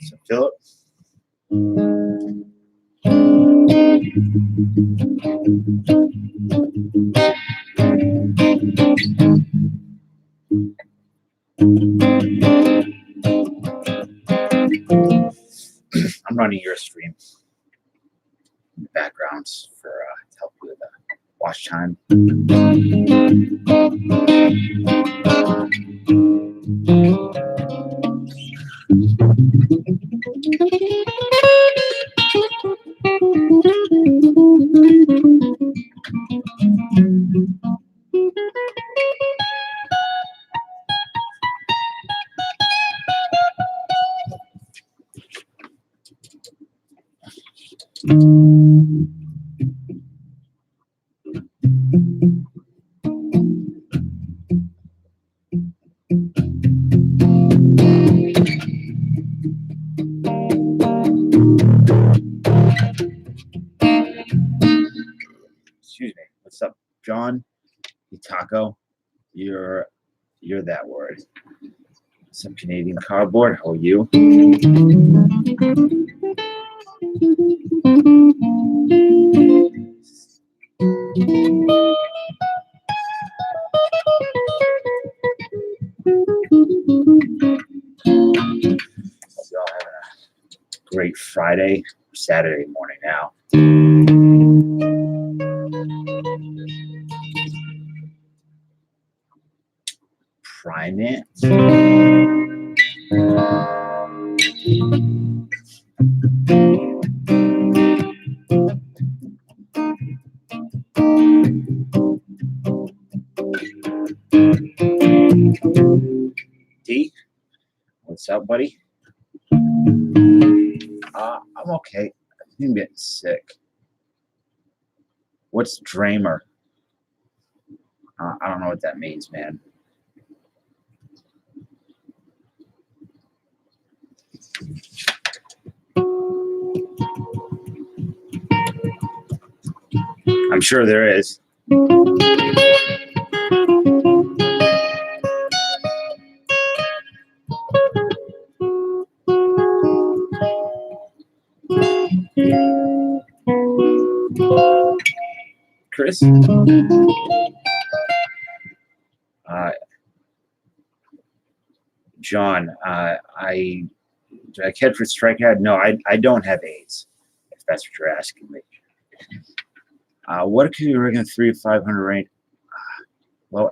So Philip. I'm running your stream in the backgrounds for to help you with watch time. Excuse me. What's up, John? Taco, you're that word. Some Canadian cardboard. How are you? Hope y'all having a great Friday, Saturday morning now. Primate. D, what's up, buddy? I'm okay. I think I'm getting sick. What's Dramer? I don't know what that means, man. I'm sure there is. Chris? John, did I catch what strike had? No, I don't have AIDS, if that's what you're asking me. What could you rig in 3 to 500 range? Well,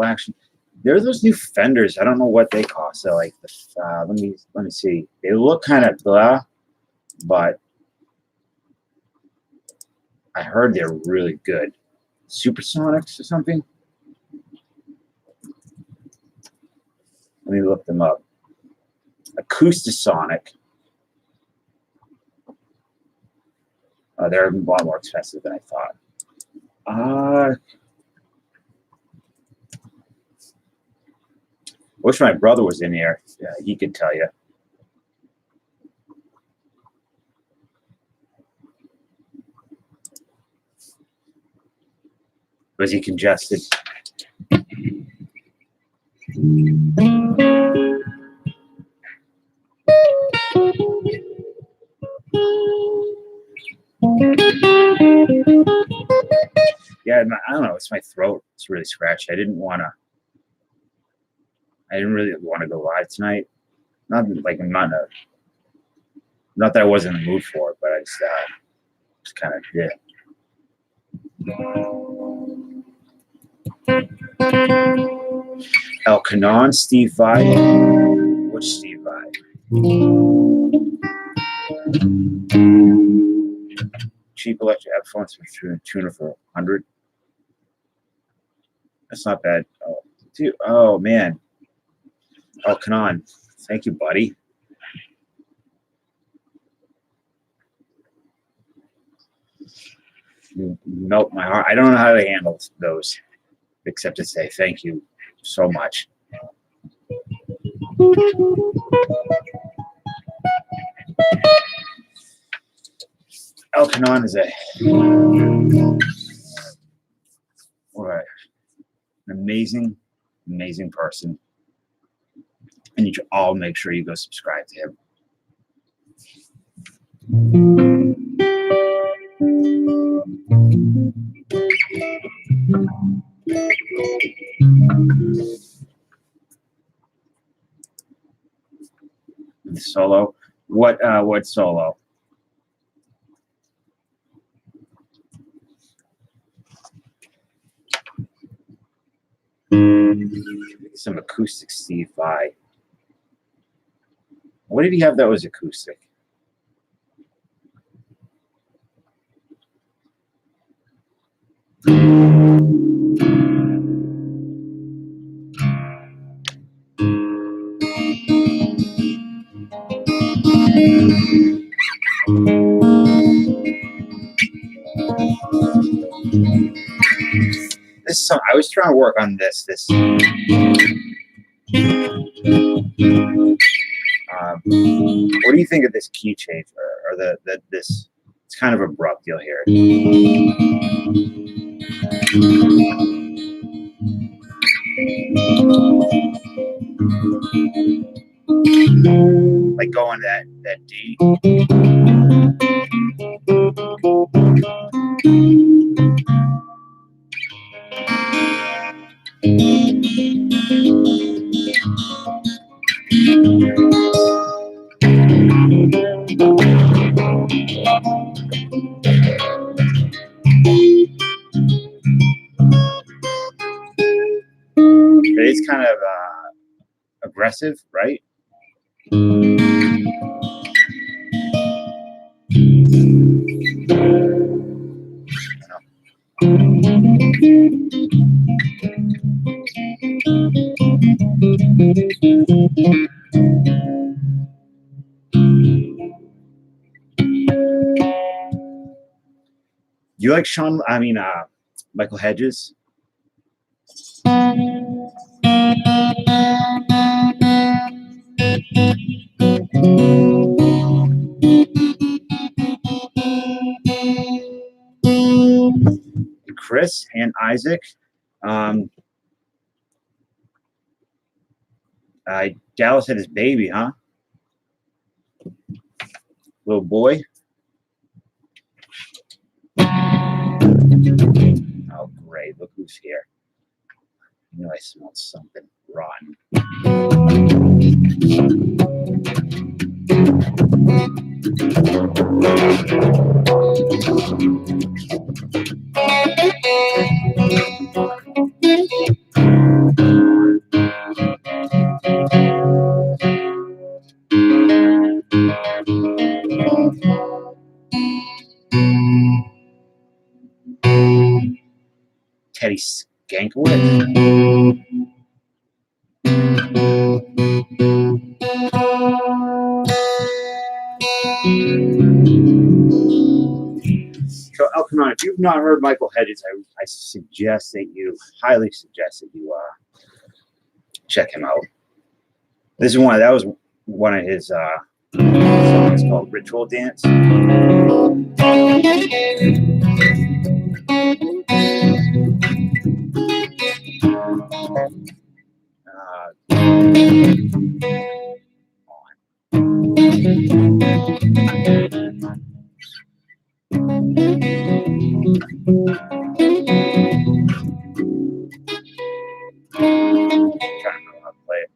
actually, there are those new fenders. I don't know what they cost. So, like, let me see. They look kind of blah, but I heard they're really good. Supersonics or something? Let me look them up. Acoustasonic. They're a lot more expensive than I thought. Wish my brother was in here. Yeah, he could tell you. Was he congested? Yeah, I don't know. It's my throat. It's really scratchy. I didn't really want to go live tonight. Not like I'm not not that I wasn't in the mood for it, but I just kind of did. El Canon, Steve Vai. Which Steve Vai? Cheap electric headphones for tuner for 100. That's not bad. Oh, dude. Oh man. El Canon. Thank you, buddy. You melt my heart. I don't know how to handle those, except to say thank you so much. El Canon is an amazing, amazing person. And you should all make sure you go subscribe to him. Solo? What solo? Some acoustic Steve Vai. What did he have that was acoustic? This song, I was trying to work on this. What do you think of this key change or this? It's kind of abrupt. You'll hear it. Like going that D. It is kind of aggressive, right? You like Michael Hedges? Chris and Isaac. Dallas had his baby, huh? Little boy. Oh, great. Look who's here. I know I smelled something rotten. Teddy Skankowitz. So, Elkanon, if you've not heard Michael Hedges, I highly suggest that you check him out. This is that was one of his songs called Ritual Dance. How to play it.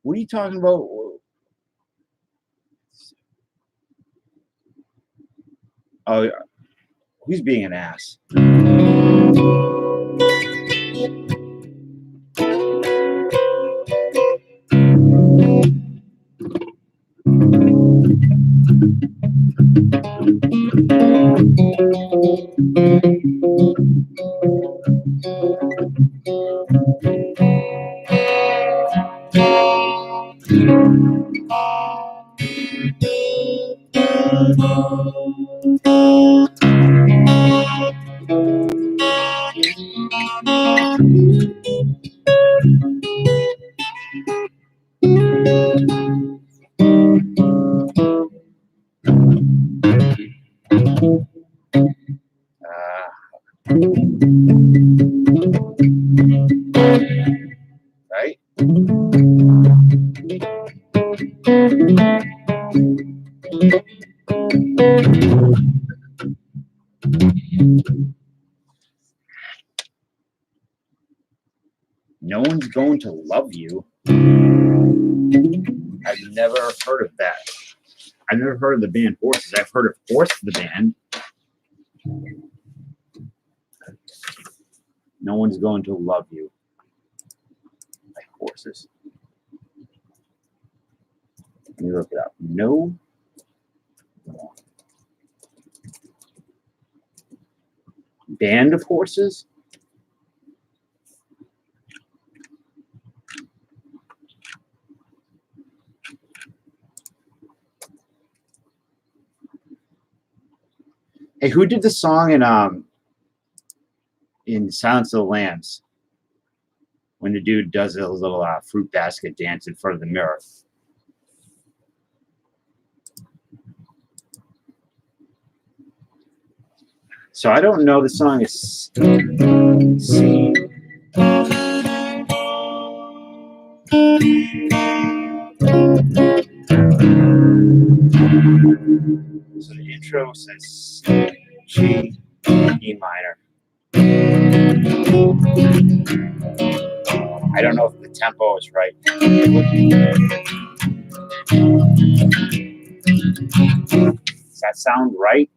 What are you talking about? Oh, who's being an ass? Right? No one's going to love you. I've never heard of that. I've never heard of the band Horses. I've heard of Horse the band. No one's going to love you. Like Horses. Let me look it up. No. Band of Horses? Hey, who did the song in Silence of the Lambs? When the dude does a little fruit basket dance in front of the mirror. So I don't know the song is C. So the intro says G, E minor. I don't know if the tempo is right. Does that sound right?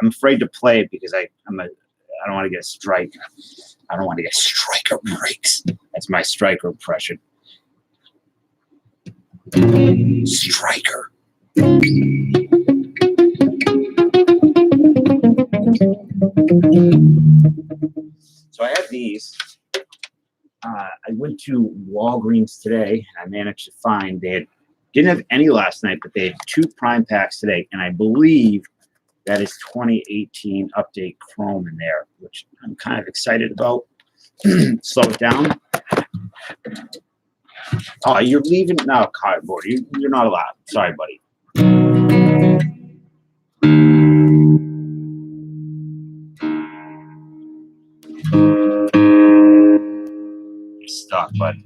I'm afraid to play it because I don't want to get a strike. I don't want to get striker breaks. That's my striker impression. Striker. So I have these. I went to Walgreens today, and I managed to find didn't have any last night, but they had 2 prime packs today, and I believe that is 2018 update Chrome in there, which I'm kind of excited about. Slow it down. Oh, you're leaving now, cardboard. You're not allowed. Sorry, buddy. You're stuck, bud.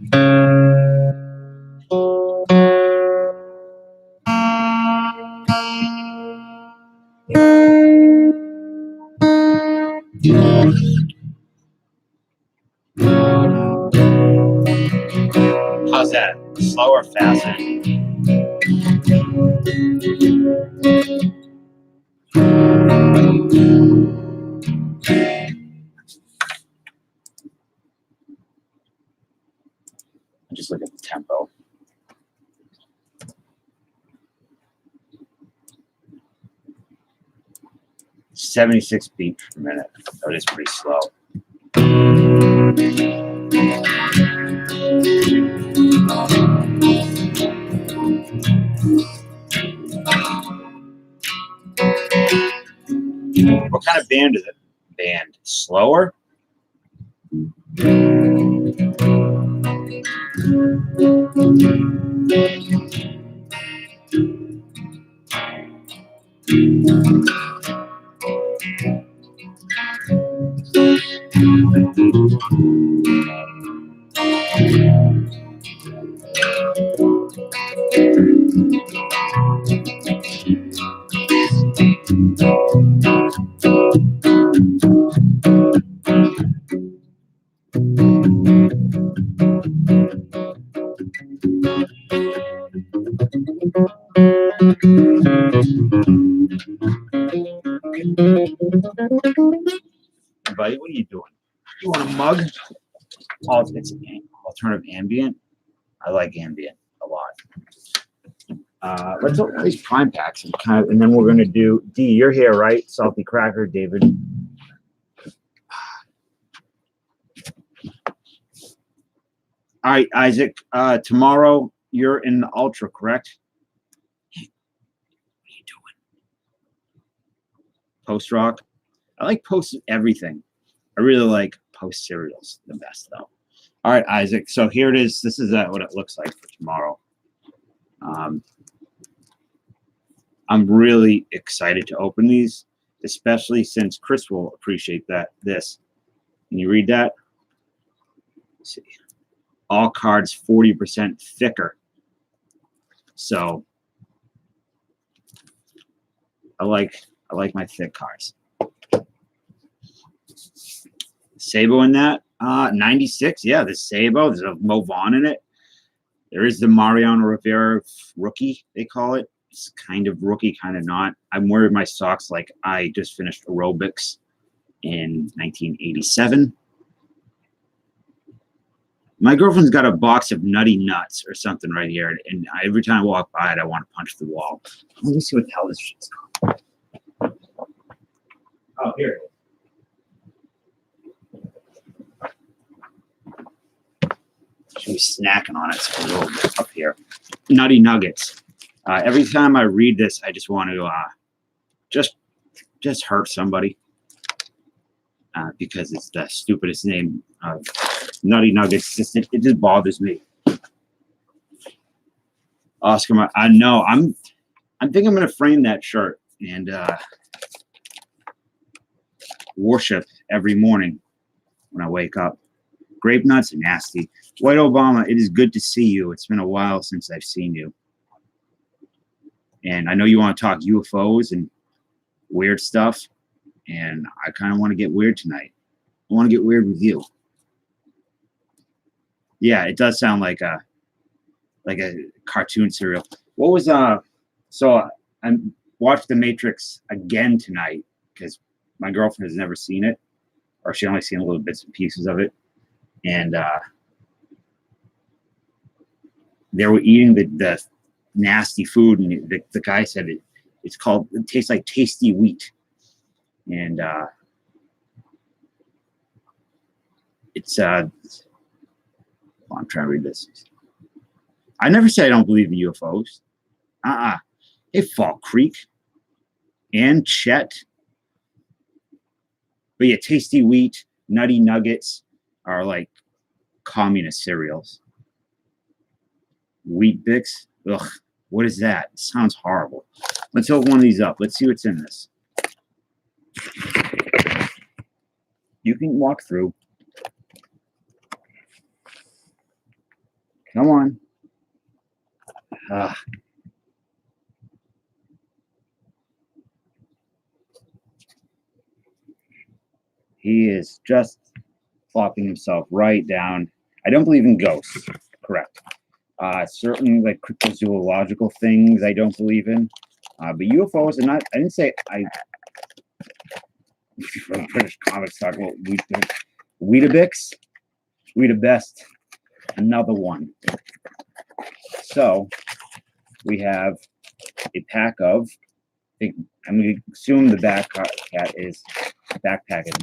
How's that? Slow or faster? Just look at the tempo. .76 beats per minute. That is pretty slow. What kind of band is it? Band slower? Buddy, what are you doing? You want a mug? Oh, it's alternative ambient. I like ambient a lot. Let's open these prime packs and then we're gonna do D. You're here, right? Salty cracker, David. All right, Isaac. Tomorrow you're in the Ultra, correct? What are you doing? Post rock. I like post everything. I really like post cereals the best though. All right, Isaac. So here it is. This is what it looks like for tomorrow. I'm really excited to open these, especially since Chris will appreciate this. Can you read that? Let's see. All cards 40% thicker. So I like my thick cards. Sabo in that. 96. Yeah, the Sabo. There's a Mo Vaughn in it. There is the Mariano Rivera rookie, they call it. It's kind of rookie, kind of not. I'm wearing my socks like I just finished aerobics in 1987. My girlfriend's got a box of Nutty Nuts or something right here, and every time I walk by it, I want to punch the wall. Let me see what the hell this shit's called. Oh, here it is. Should be snacking on it so a little bit up here. Nutty Nuggets. Every time I read this, I just want to just hurt somebody because it's the stupidest name. Nutty Nuggets. It just bothers me. Oscar, I know. I think I'm gonna frame that shirt and worship every morning when I wake up. Grape nuts are nasty. White Obama, it is good to see you. It's been a while since I've seen you. And I know you want to talk UFOs and weird stuff. And I kind of want to get weird tonight. I want to get weird with you. Yeah, it does sound like a cartoon serial. What was so I watched The Matrix again tonight because my girlfriend has never seen it, or she only seen little bits and pieces of it. And they were eating the nasty food, and the guy said it tastes like tasty wheat, and it's I'm trying to read this. I never say I don't believe in UFOs. Hey, Fall Creek and Chet, but yeah, tasty wheat, Nutty Nuggets are like communist cereals. Wheat Bix, ugh, what is that? It sounds horrible. Let's open one of these up. Let's see what's in this. You can walk through. Come on. He is just flopping himself right down. I don't believe in ghosts. Correct. Certainly like cryptozoological things I don't believe in. But UFOs are not, I didn't say I British comics talk about Weetabix. Weetabest. Another one. So we have a pack of, I'm going to assume the backpack is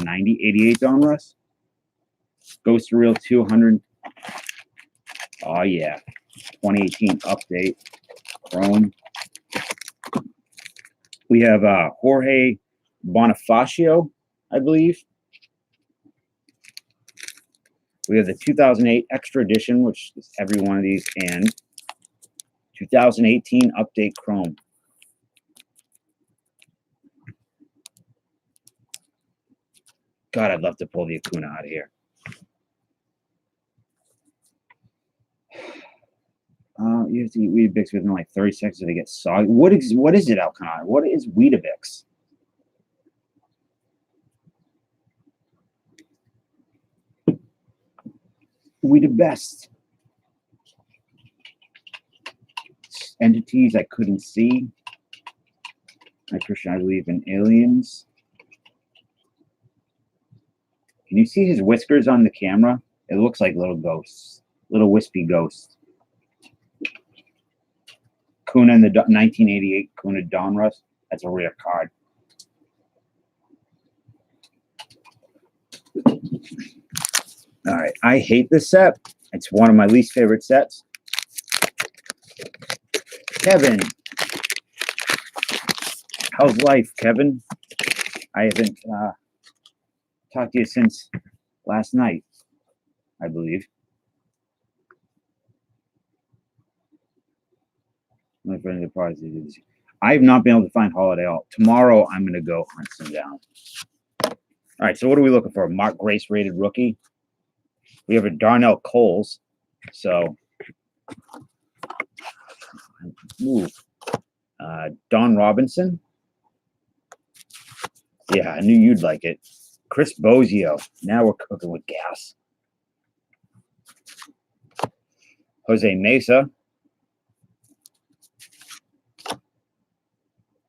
90, 88 on Russ. Ghost Reel 200. Oh yeah. 2018 update. Chrome. We have Jorge Bonifacio, I believe. We have the 2008 Extra Edition, which is every one of these, and 2018 Update Chrome. God, I'd love to pull the Acuna out of here. You have to eat Weetabix within like 30 seconds so they get soggy. What is it, Alcon? What is Weetabix? We the best. Entities I couldn't see. I believe in aliens. Can you see his whiskers on the camera? It looks like little ghosts, little wispy ghosts. Kuna in the 1988 Kuna Donruss. That's a rare card. All right, I hate this set. It's one of my least favorite sets. Kevin, how's life, Kevin? I haven't talked to you since last night, I believe. My friend the prize. I have not been able to find Holiday Alt. Tomorrow, I'm going to go hunt some down. All right, so what are we looking for? Mark Grace rated rookie. We have a Darnell Coles. So, ooh, Don Robinson. Yeah, I knew you'd like it. Chris Bozio. Now we're cooking with gas. Jose Mesa.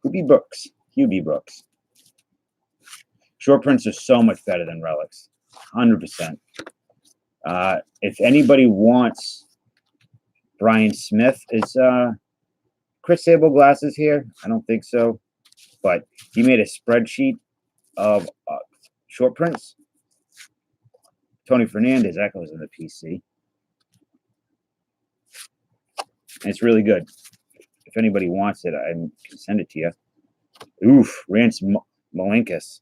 Hubie Brooks. Short prints are so much better than relics. 100%. If anybody wants Brian Smith, is Chris Sable glasses here? I don't think so. But he made a spreadsheet of short prints. Tony Fernandez, that goes in the PC. And it's really good. If anybody wants it, I can send it to you. Oof, Rance Malenkus.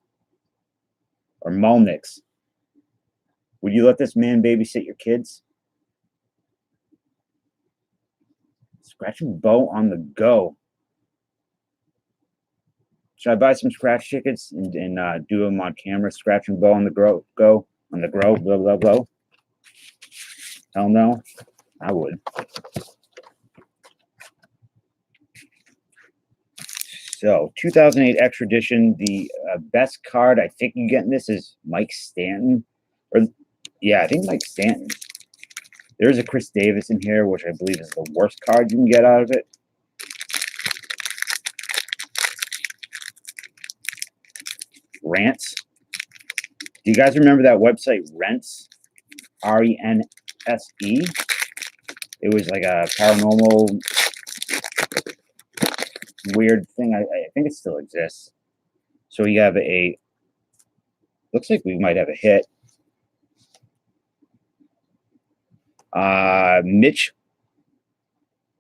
Or Malnix. Would you let this man babysit your kids? Scratch and bow on the go. Should I buy some scratch tickets and do them on camera? Scratch and bow on the go on the grow, blah, blah, blah. Hell no. I would. So, 2008 Extra Edition. The best card I think you get in this is Mike Stanton. Yeah, I think Mike Stanton. There's a Chris Davis in here, which I believe is the worst card you can get out of it. Rants. Do you guys remember that website, Rents? R-E-N-S-E? It was like a paranormal weird thing. I think it still exists. So we have a, looks like we might have a hit. Mitch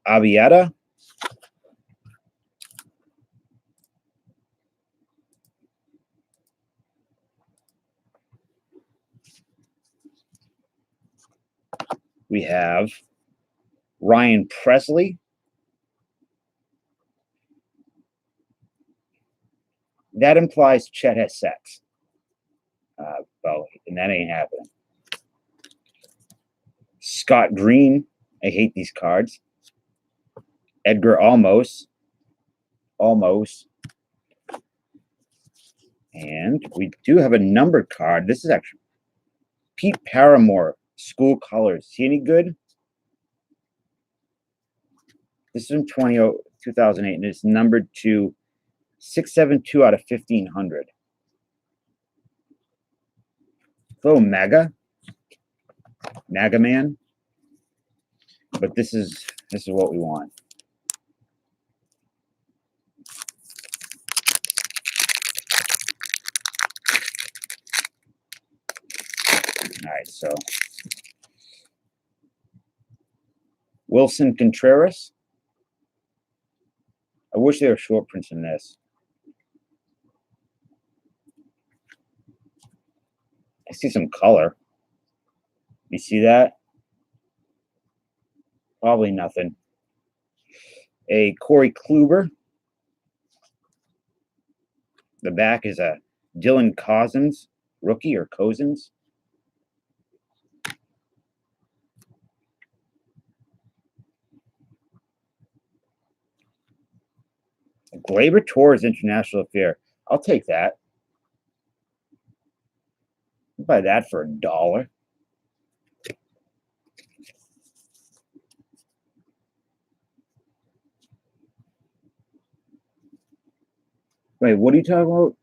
Avieta. We have Ryan Presley. That implies Chet has sex. Well, and that ain't happening. Scott Green. I hate these cards. Edgar Almost. And we do have a numbered card. This is actually Pete Paramore, School Colors. See any good? This is in 2008, and it's numbered to 672 out of 1,500. Little Maga Man. But this is what we want. All right, so Wilson Contreras. I wish there were short prints in this. I see some color. You see that? Probably nothing. A Corey Kluber. The back is a Dylan Cousins, rookie, or Cousins. Glaber Tours International Affair. I'll take that. I'll buy that for $1. Wait, what are you talking about?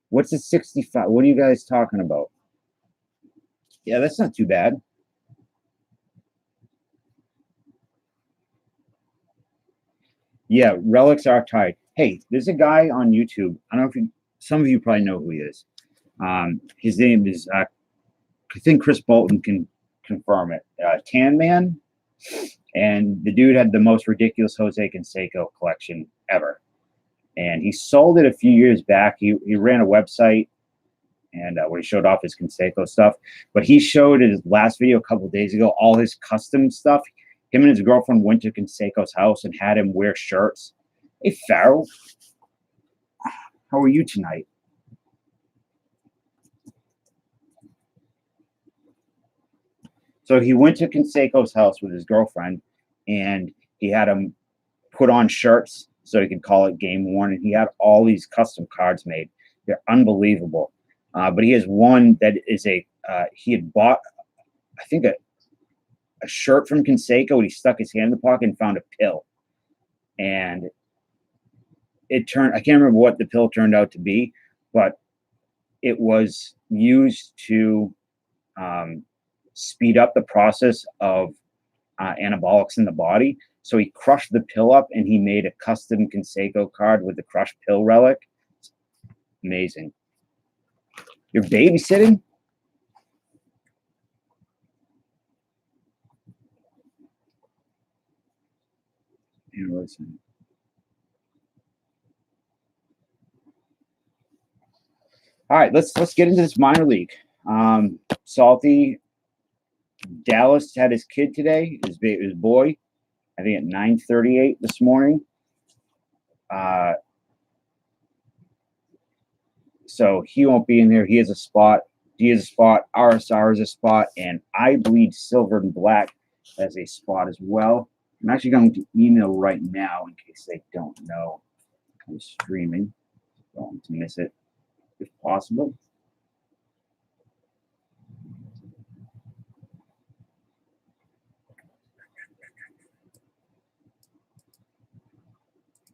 What's the 65? What are you guys talking about? Yeah, that's not too bad. Yeah, relics are tight. Hey, there's a guy on YouTube. I don't know if some of you probably know who he is. His name is, I think Chris Bolton can confirm it. Tan Man. And the dude had the most ridiculous Jose Canseco collection ever. And he sold it a few years back. He ran a website and where he showed off his Canseco stuff. But he showed in his last video a couple of days ago all his custom stuff. Him and his girlfriend went to Canseco's house and had him wear shirts. Hey, Farrell, how are you tonight? So he went to Canseco's house with his girlfriend, and he had him put on shirts so he could call it game worn. And he had all these custom cards made. They're unbelievable. But he has one that is he had bought, I think, a shirt from Canseco, and he stuck his hand in the pocket and found a pill. And I can't remember what the pill turned out to be, but it was used to speed up the process of anabolics in the body. So he crushed the pill up and he made a custom Canseco card with the crushed pill relic. It's amazing. You're babysitting? Listen. All right, let's get into this minor league. Salty, Dallas had his kid today, his boy, I think at 9:38 this morning. So he won't be in there. He has a spot. D has a spot. RSR is a spot. And I Bleed Silver and Black has a spot as well. I'm actually going to email right now in case they don't know I'm streaming. Don't want to miss it if possible.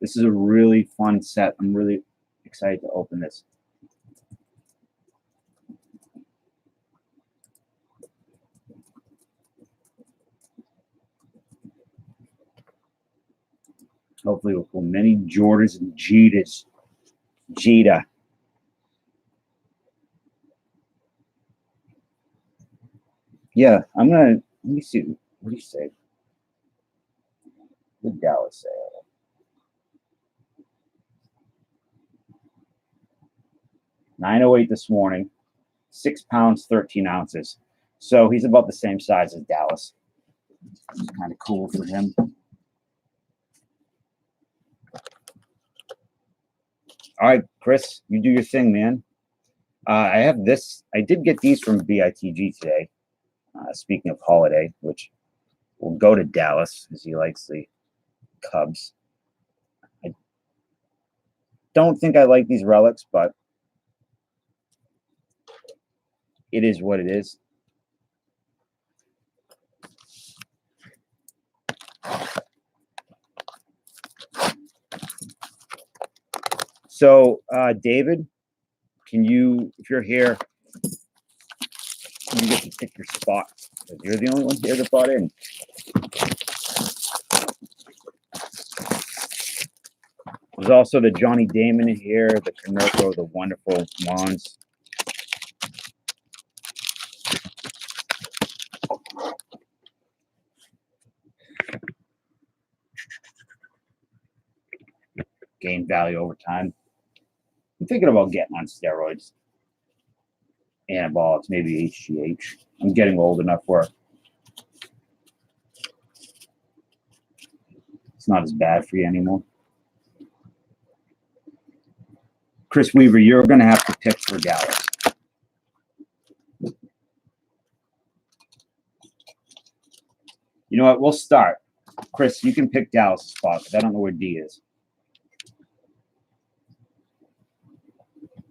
This is a really fun set. I'm really excited to open this. Hopefully we'll pull many Jordans and Jita. Yeah, I'm going to, let me see. What do you say? What did Dallas say? 908 this morning, 6 pounds, 13 ounces. So he's about the same size as Dallas. It's kind of cool for him. All right, Chris, you do your thing, man. I have this. I did get these from BITG today. Speaking of holiday, which will go to Dallas because he likes the Cubs. I don't think I like these relics, but it is what it is. So, David, can you, if you're here, you get to pick your spot because you're the only one here that bought in. There's also the Johnny Damon in here, the Kanoko, the wonderful Mons. Gain value over time. I'm thinking about getting on steroids, anabolics, maybe HGH. I'm getting old enough where it's not as bad for you anymore. Chris Weaver, you're going to have to pick for Dallas. You know what? We'll start. Chris, you can pick Dallas' spot because I don't know where D is.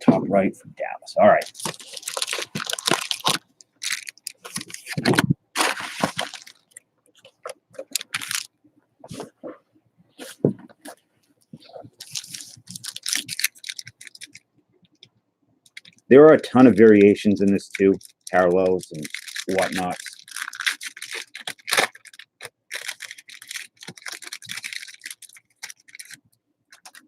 top right for Dallas. All right. There are a ton of variations in this too, parallels and whatnot.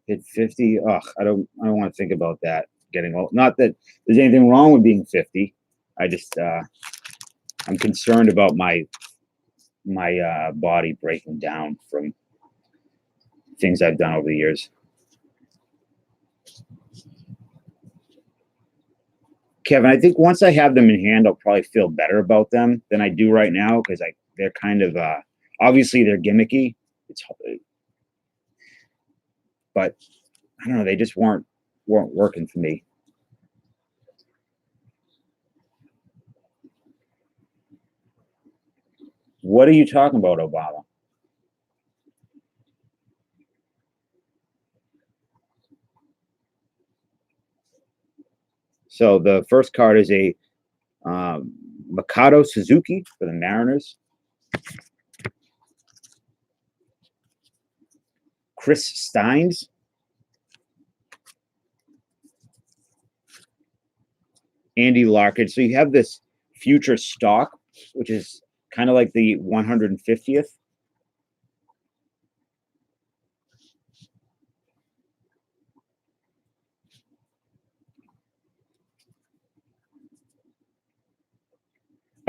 Hit 50. Ugh, I don't want to think about that getting old. Not that there's anything wrong with being 50. I just I'm concerned about my body breaking down from things I've done over the years. Kevin, I think once I have them in hand, I'll probably feel better about them than I do right now because they're kind of obviously they're gimmicky. But I don't know, they just weren't working for me. What are you talking about, Obama? So the first card is a Mikado Suzuki for the Mariners. Chris Steins. Andy Larkin. So you have this future stock, which is kind of like the 150th.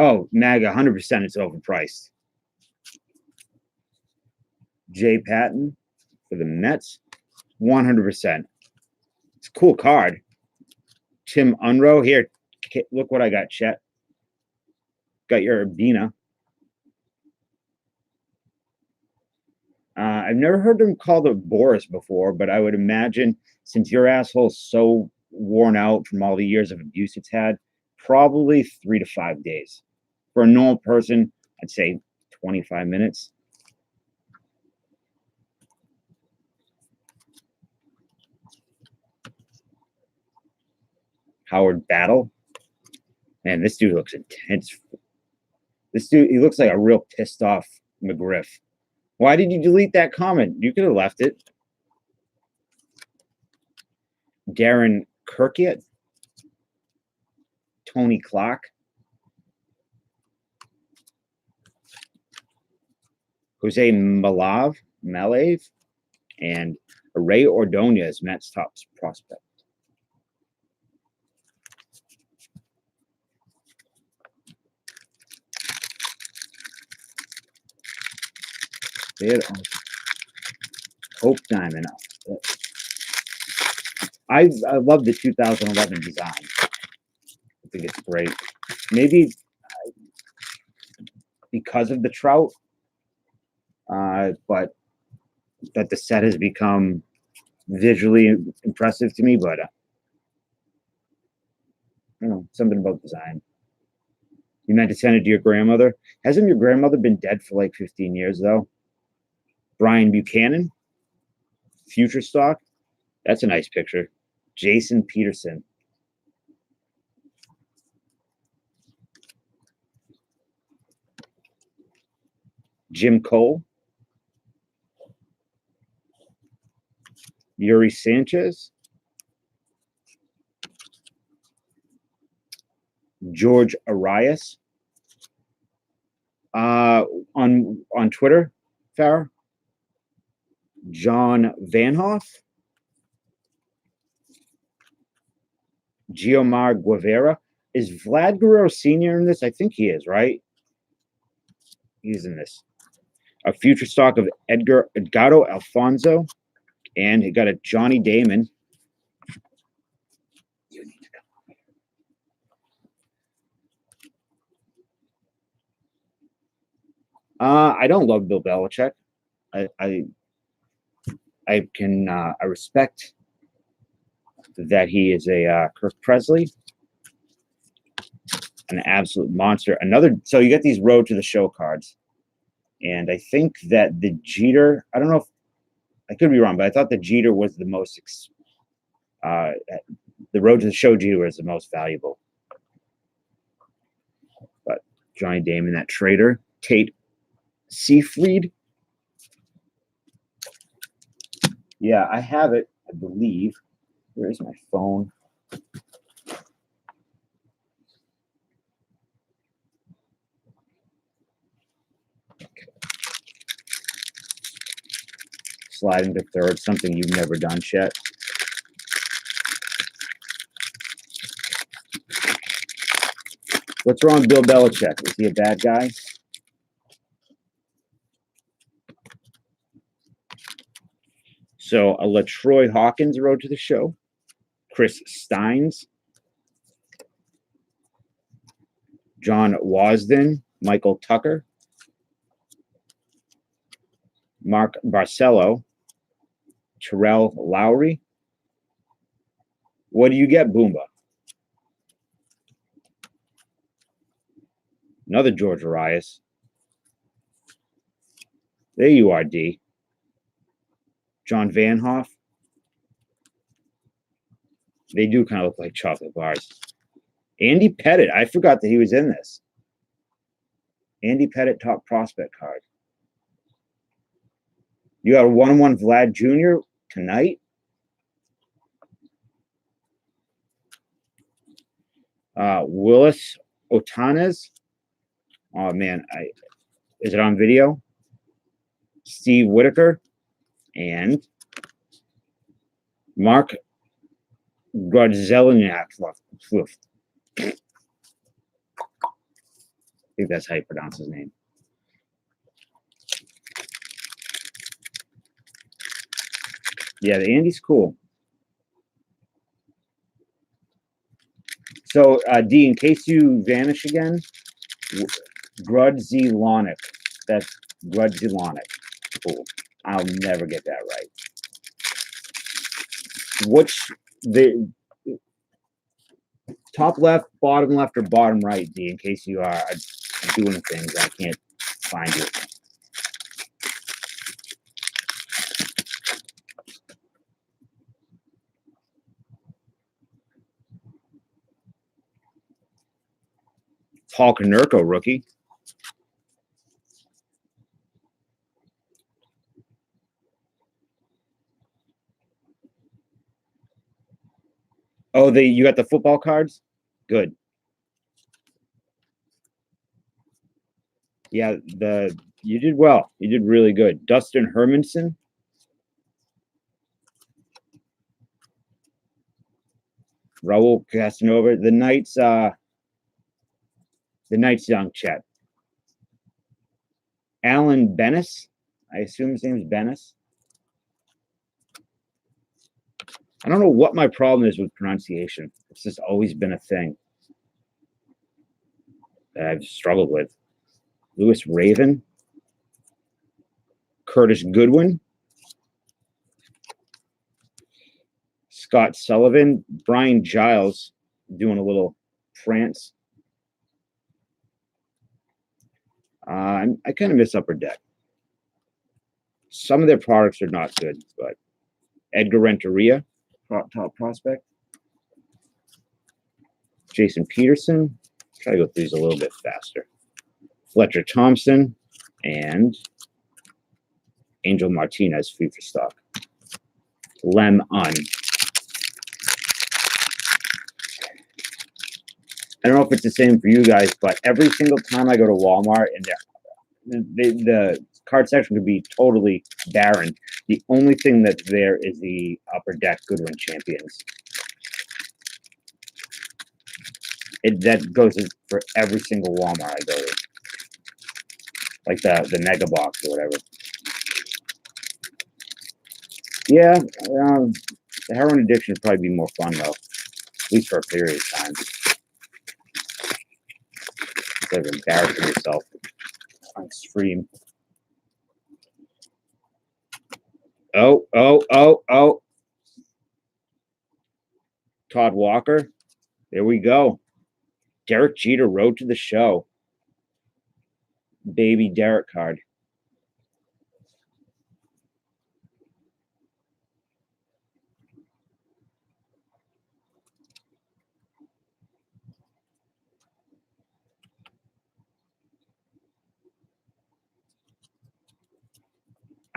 Oh, MAGA, 100% it's overpriced. Jay Patton for the Mets, 100%. It's a cool card. Tim Unroe. Here, look what I got, Chet. Got your Urbina. I've never heard them called a Boris before, but I would imagine since your asshole's so worn out from all the years of abuse it's had, probably 3 to 5 days. For a normal person, I'd say 25 minutes. Howard Battle. Man, this dude looks intense. This dude, he looks like a real pissed off McGriff. Why did you delete that comment? You could have left it. Darren Kirkiat. Tony Clark. Jose Malave, and Ray Ordonez, Mets top prospect. They had Hope Diamond. I love the 2011 design. I think it's great. Maybe because of the Trout, but that the set has become visually impressive to me. But I don't know, something about design. You meant to send it to your grandmother. Hasn't your grandmother been dead for like 15 years though? Brian Buchanan, future stock. That's a nice picture. Jason Peterson. Jim Cole. Yuri Sanchez. George Arias. On Twitter, Farrah. John Vanhoff. Giomar Guevara. Is Vlad Guerrero Sr. in this? I think he is, right? He's in this. A future stock of Edgardo Alfonso. And he got a Johnny Damon. You need to come. I don't love Bill Belichick. I respect that he is a Kirk Presley, an absolute monster. So you get these Road to the Show cards, and I think that the Jeter. I don't know if I could be wrong, but I thought the Jeter was the most the Road to the Show Jeter is the most valuable. But Johnny Damon, that trader. Tate Seafried. Yeah, I have it, I believe. Where's my phone? Sliding to third, something you've never done, Chet. What's wrong with Bill Belichick? Is he a bad guy? So a LaTroy Hawkins Road to the Show. Chris Steins. John Wasden. Michael Tucker. Mark Barcelo. Terrell Lowry. What do you get, Boomba? Another George Arias. There you are, D. John Van Hoff. They do kind of look like chocolate bars. Andy Pettit. I forgot that he was in this. Andy Pettit, top prospect card. You got a 1-1 Vlad Jr. tonight. Willis Otanes. Oh, man. Is it on video? Steve Whitaker. And Mark Grodzeliak. I think that's how you pronounce his name. Yeah, the Andy's cool. So, D, in case you vanish again, Grudzielonic. That's Grudzielonic. Cool. I'll never get that right. Which the top left, bottom left, or bottom right, D, in case you are doing things I can't find you. Paul Konerko, rookie. Oh, you got the football cards? Good. Yeah, you did well. You did really good. Dustin Hermanson. Raul Casanova. The Knights young Chet. Alan Bennis. I assume his name's Bennis. I don't know what my problem is with pronunciation. It's just always been a thing that I've struggled with. Lewis Raven. Curtis Goodwin. Scott Sullivan. Brian Giles doing a little France. I kind of miss Upper Deck. Some of their products are not good, but Edgar Renteria, top prospect. Jason Peterson. Try to go through these a little bit faster. Fletcher Thompson and Angel Martinez, free for stock. Lem Un. I don't know if it's the same for you guys, but every single time I go to Walmart and the card section could be totally barren. The only thing that's there is the Upper Deck Goodwin Champions. That goes for every single Walmart I go to. Like the mega box or whatever. Yeah, the heroin addiction would probably be more fun though, at least for a period of time. Instead of embarrassing yourself on stream. Oh. Todd Walker. There we go. Derek Jeter, Road to the Show. Baby Derek card.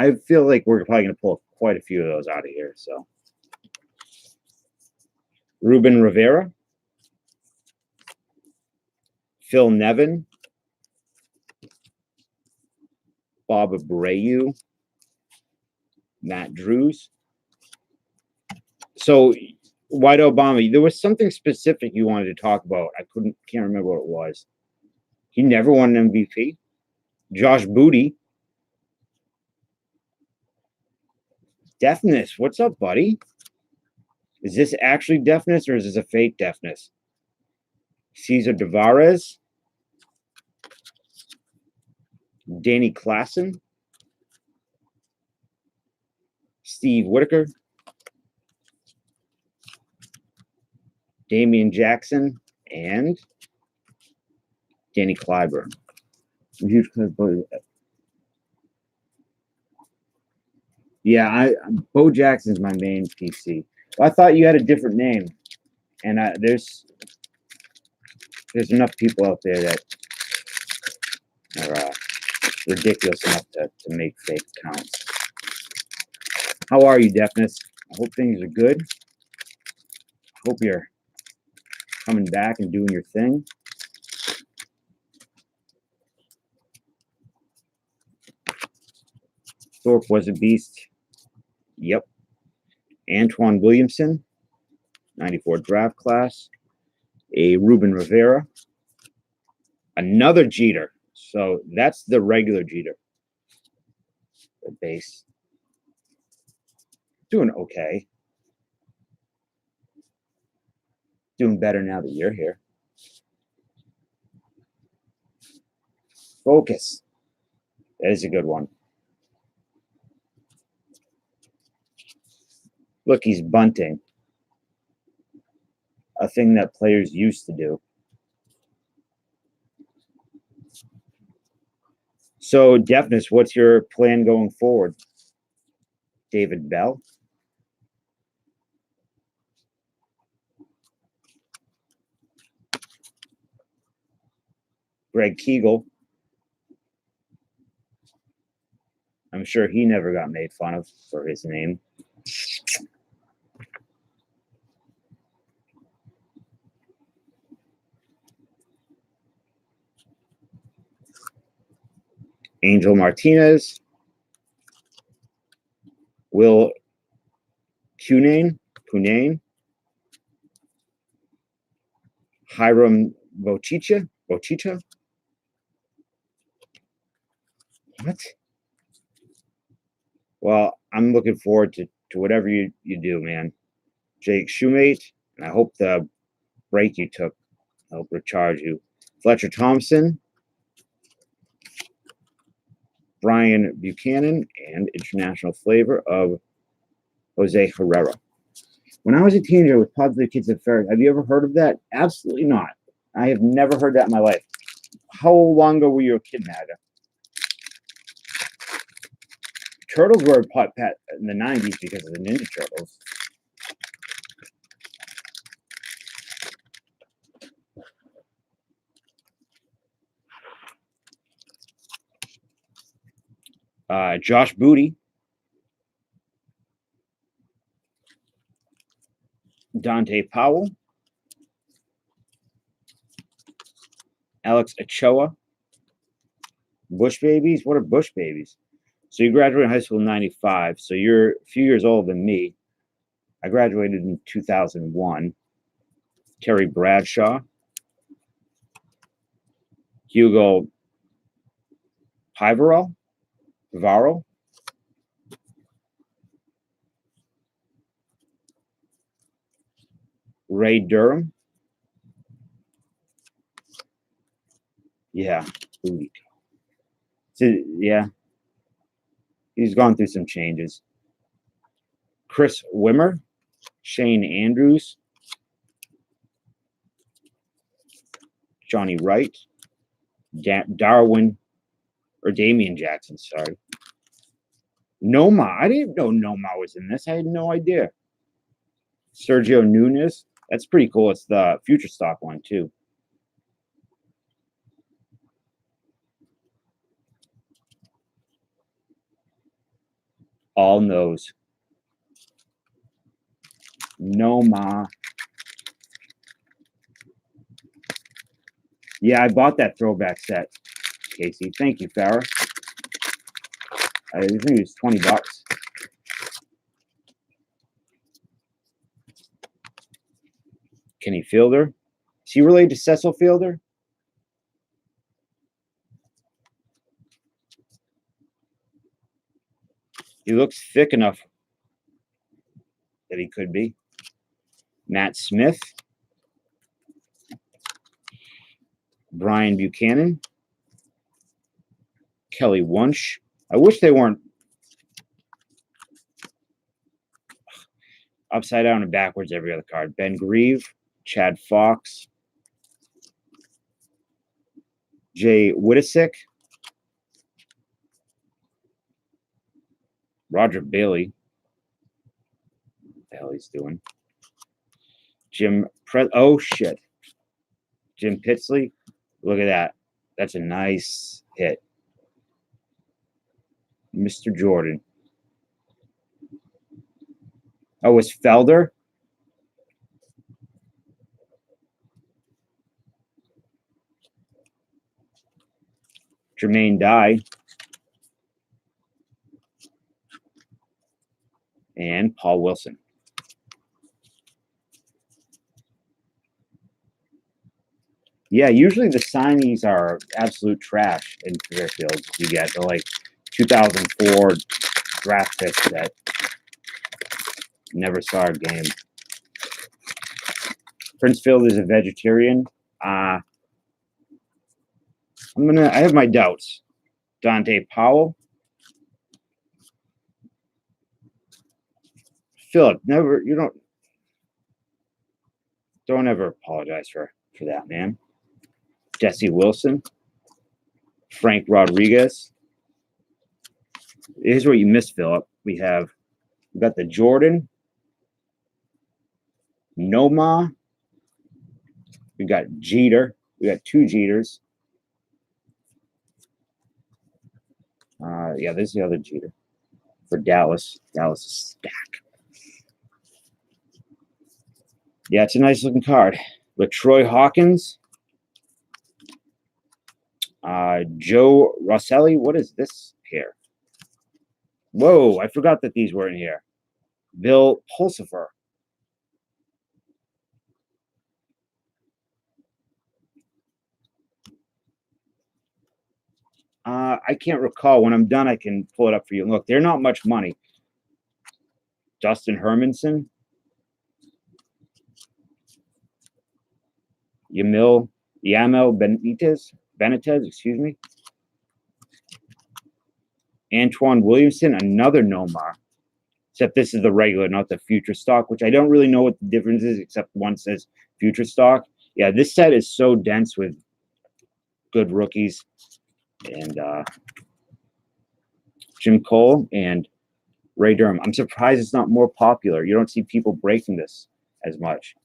I feel like we're probably going to pull quite a few of those out of here. So, Ruben Rivera, Phil Nevin, Bob Abreu, Matt Drews. So, White Obama, there was something specific you wanted to talk about. I can't remember what it was. He never won an MVP. Josh Booty. Deafness. What's up, buddy? Is this actually deafness or is this a fake deafness? Cesar Tavares. Danny Klassen. Steve Whitaker. Damian Jackson. And Danny Clyburn. Yeah, Bo Jackson's my main PC. Well, I thought you had a different name, and there's enough people out there that are ridiculous enough to make fake accounts. How are you, Deafness? I hope things are good. I hope you're coming back and doing your thing. Thorpe was a beast. Yep. Antoine Williamson, 94 draft class. A Ruben Rivera. Another Jeter. So that's the regular Jeter. The base. Doing okay. Doing better now that you're here. Focus. That is a good one. Look, he's bunting. A thing that players used to do. So, Deafness, what's your plan going forward? David Bell. Greg Kegel. I'm sure he never got made fun of for his name. Angel Martinez. Will Cunane. Hiram Bochicha. What? Well, I'm looking forward to whatever you do, man. Jake Shoemate, and I hope the break you took helped recharge you. Fletcher Thompson, Brian Buchanan, and international flavor of Jose Herrera. When I was a teenager with Popular Kids at Fair, have you ever heard of that? Absolutely not. I have never heard that in my life. How long ago were you a kid, Maga? Turtles were a pot pet in the 90s because of the Ninja Turtles. Josh Booty. Dante Powell. Alex Ochoa. Bush Babies? What are Bush Babies? So you graduated high school in 95, so you're a few years older than me. I graduated in 2001. Terry Bradshaw. Hugo Pivaro. Ray Durham. Yeah. So, yeah. He's gone through some changes. Chris Wimmer. Shane Andrews. Johnny Wright. Damian Jackson, sorry. Noma. I didn't know Noma was in this. I had no idea. Sergio Nunez. That's pretty cool. It's the future stock one, too. All knows. No ma. Yeah, I bought that throwback set, Casey. Thank you, Farrah. I think it was $20. Kenny Fielder. Is he related to Cecil Fielder? He looks thick enough that he could be. Matt Smith. Brian Buchanan. Kelly Wunsch. I wish they weren't upside down and backwards every other card. Ben Grieve. Chad Fox. Jay Whittisick. Roger Bailey. What the hell he's doing? Oh, shit. Jim Pitsley. Look at that. That's a nice hit. Mr. Jordan. Oh, it's Felder? Jermaine Dye. And Paul Wilson. Yeah, usually the signees are absolute trash in Fairfield. You get the like 2004 draft picks that never saw a game. Princefield is a vegetarian. I have my doubts. Dante Powell. Philip, don't ever apologize for that, man. Jesse Wilson. Frank Rodriguez. Here's what you missed, Philip. We got the Jordan. Noma. We got Jeter. We got two Jeters. Yeah, this is the other Jeter for Dallas. Dallas is stacked. Yeah, it's a nice looking card. LaTroy Hawkins. Joe Rosselli. What is this here? Whoa, I forgot that these were in here. Bill Pulsifer. I can't recall. When I'm done, I can pull it up for you. Look, they're not much money. Dustin Hermanson. Yamil Benitez, excuse me. Antoine Williamson, another Nomar. Except this is the regular, not the future stock, which I don't really know what the difference is, except one says future stock. Yeah, this set is so dense with good rookies. And Jim Cole and Ray Durham. I'm surprised it's not more popular. You don't see people breaking this as much.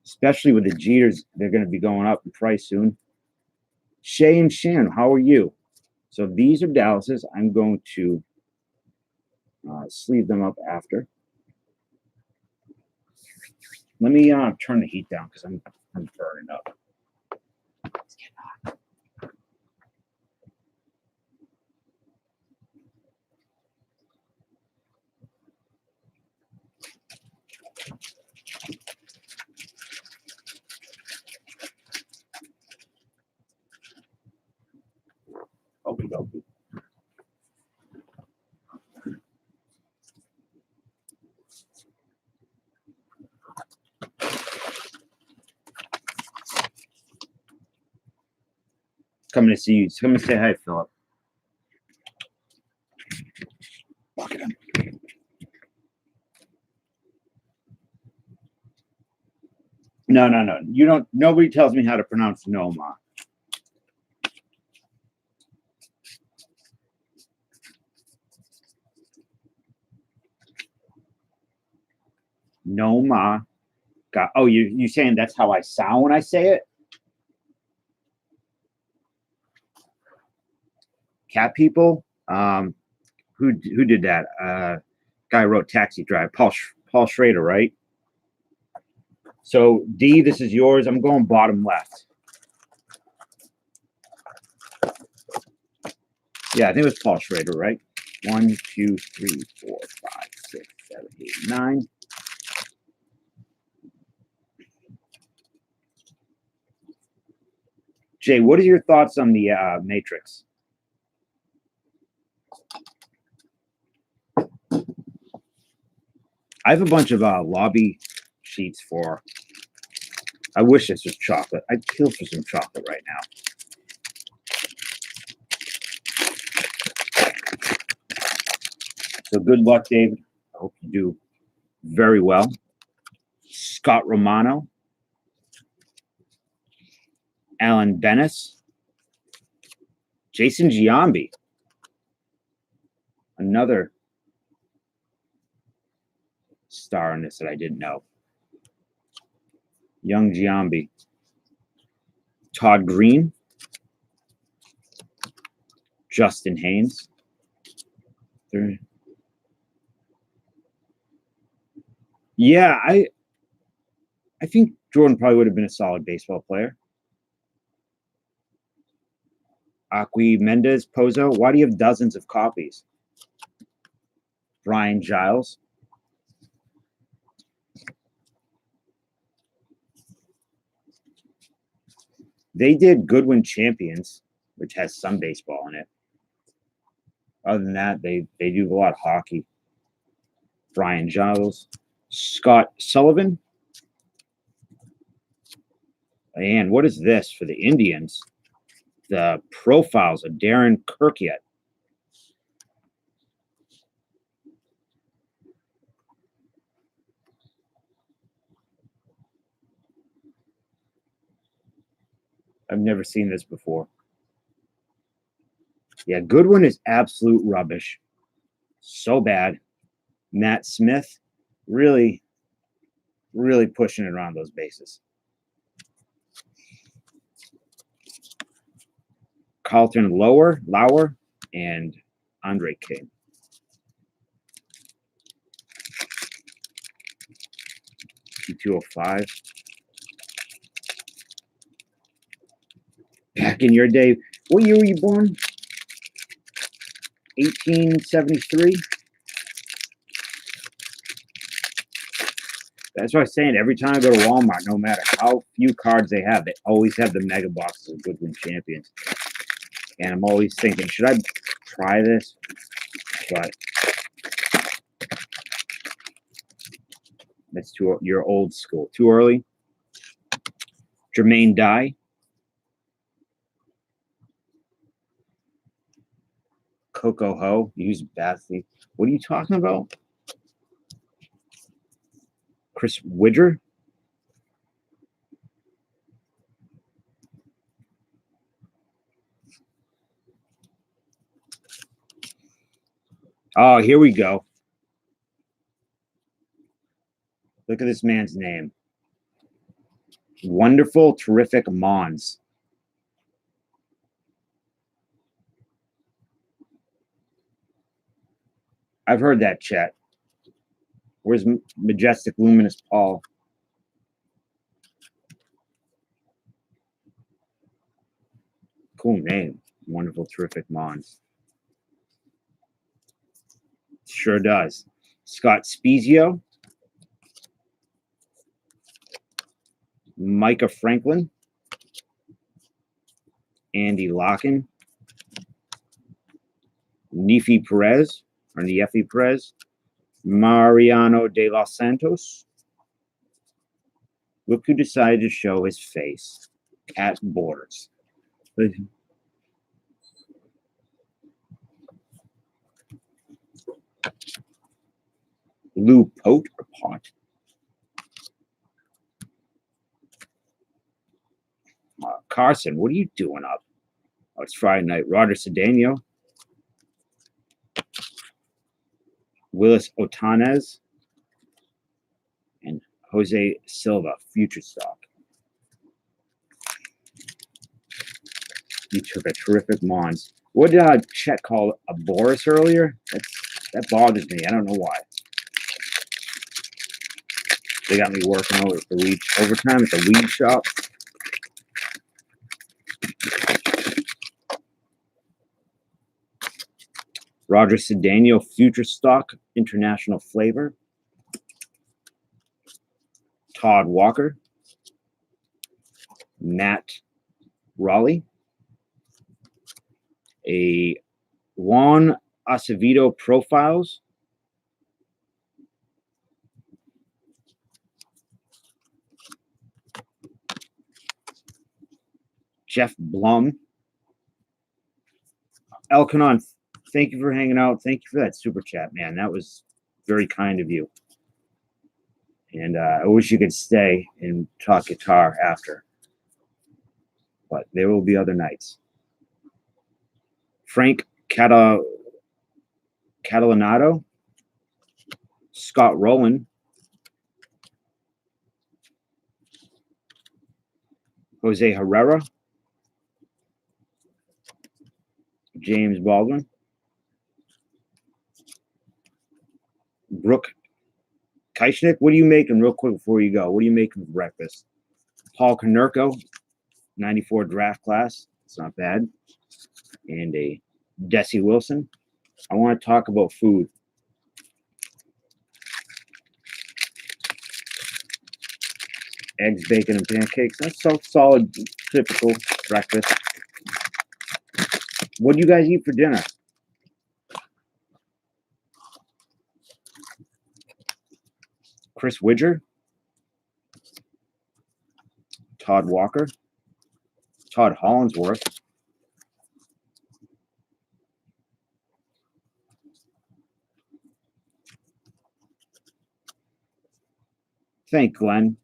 Especially with the Jeters, they're going to be going up in price soon. Shay and Shan, how are you? So these are Dallas's. I'm going to sleeve them up after. Let me turn the heat down because I'm burning up. It's getting hot. Okie dokie. Coming to see you. Come and say hi, Philip. Lock it in. No. You don't. Nobody tells me how to pronounce Noma. Noma. God. Oh, you saying that's how I sound when I say it? Cat people. who did that? Guy wrote Taxi Drive. Paul Schrader, right? So D, this is yours. I'm going bottom left. Yeah, I think it was Paul Schrader, right? 1, 2, 3, 4, 5, 6, 7, 8, 9. Jay, what are your thoughts on the Matrix? I have a bunch of lobby sheets for. I wish this was chocolate. I'd kill for some chocolate right now. So good luck, David. I hope you do very well. Scott Romano. Alan Bennis. Jason Giambi. Another star in this that I didn't know. Young Giambi. Todd Green. Justin Haynes. Yeah, I think Jordan probably would have been a solid baseball player. Aqui Mendez Pozo. Why do you have dozens of copies? Brian Giles. They did Goodwin Champions, which has some baseball in it. Other than that, they do a lot of hockey. Brian Giles. Scott Sullivan. And what is this for the Indians? The profiles of Darren Kirkiet. I've never seen this before. Yeah, Goodwin is absolute rubbish. So bad. Matt Smith, really, really pushing it around those bases. Carlton Lauer, and Andre King. T205. Back in your day, what year were you born? 1873? That's what I'm saying. Every time I go to Walmart, no matter how few cards they have, they always have the mega boxes of Goodwin Champions. And I'm always thinking, should I try this? But that's you're old school. Too early. Jermaine Dye. Coco Ho. Use Bathley. What are you talking about? Chris Widger. Oh, here we go. Look at this man's name. Wonderful, terrific Mons. I've heard that, chat. Where's Majestic Luminous Paul? Cool name. Wonderful, terrific Mons. Sure does. Scott Spezio. Micah Franklin. Andy Locken. Nefi Perez. Or Nefi Perez. Mariano de los Santos. Look who decided to show his face. Cat Borders. Lou Pote or Pot. Carson, what are you doing up? Oh, it's Friday night. Roger Cedeno. Willis Otanez. And Jose Silva, future stock. You took a terrific Mons. What did Chet call a Boris earlier? That bothers me. I don't know why. They got me working over at the weed overtime at the weed shop. Roger Cedeno Future Stock International Flavor. Todd Walker. Matt Raleigh. A Juan Acevedo Profiles. Jeff Blum. Elkanon, thank you for hanging out. Thank you for that super chat, man. That was very kind of you. And I wish you could stay and talk guitar after. But there will be other nights. Frank Catalanato. Scott Rowland. Jose Herrera. James Baldwin. Brooke Keichnick, what are you making real quick before you go? What are you making for breakfast? Paul Konerko, 94 draft class. It's not bad. And a Desi Wilson. I want to talk about food. Eggs, bacon, and pancakes. That's so solid, typical breakfast. What do you guys eat for dinner? Chris Widger. Todd Walker. Todd Hollinsworth. Thanks, Glenn.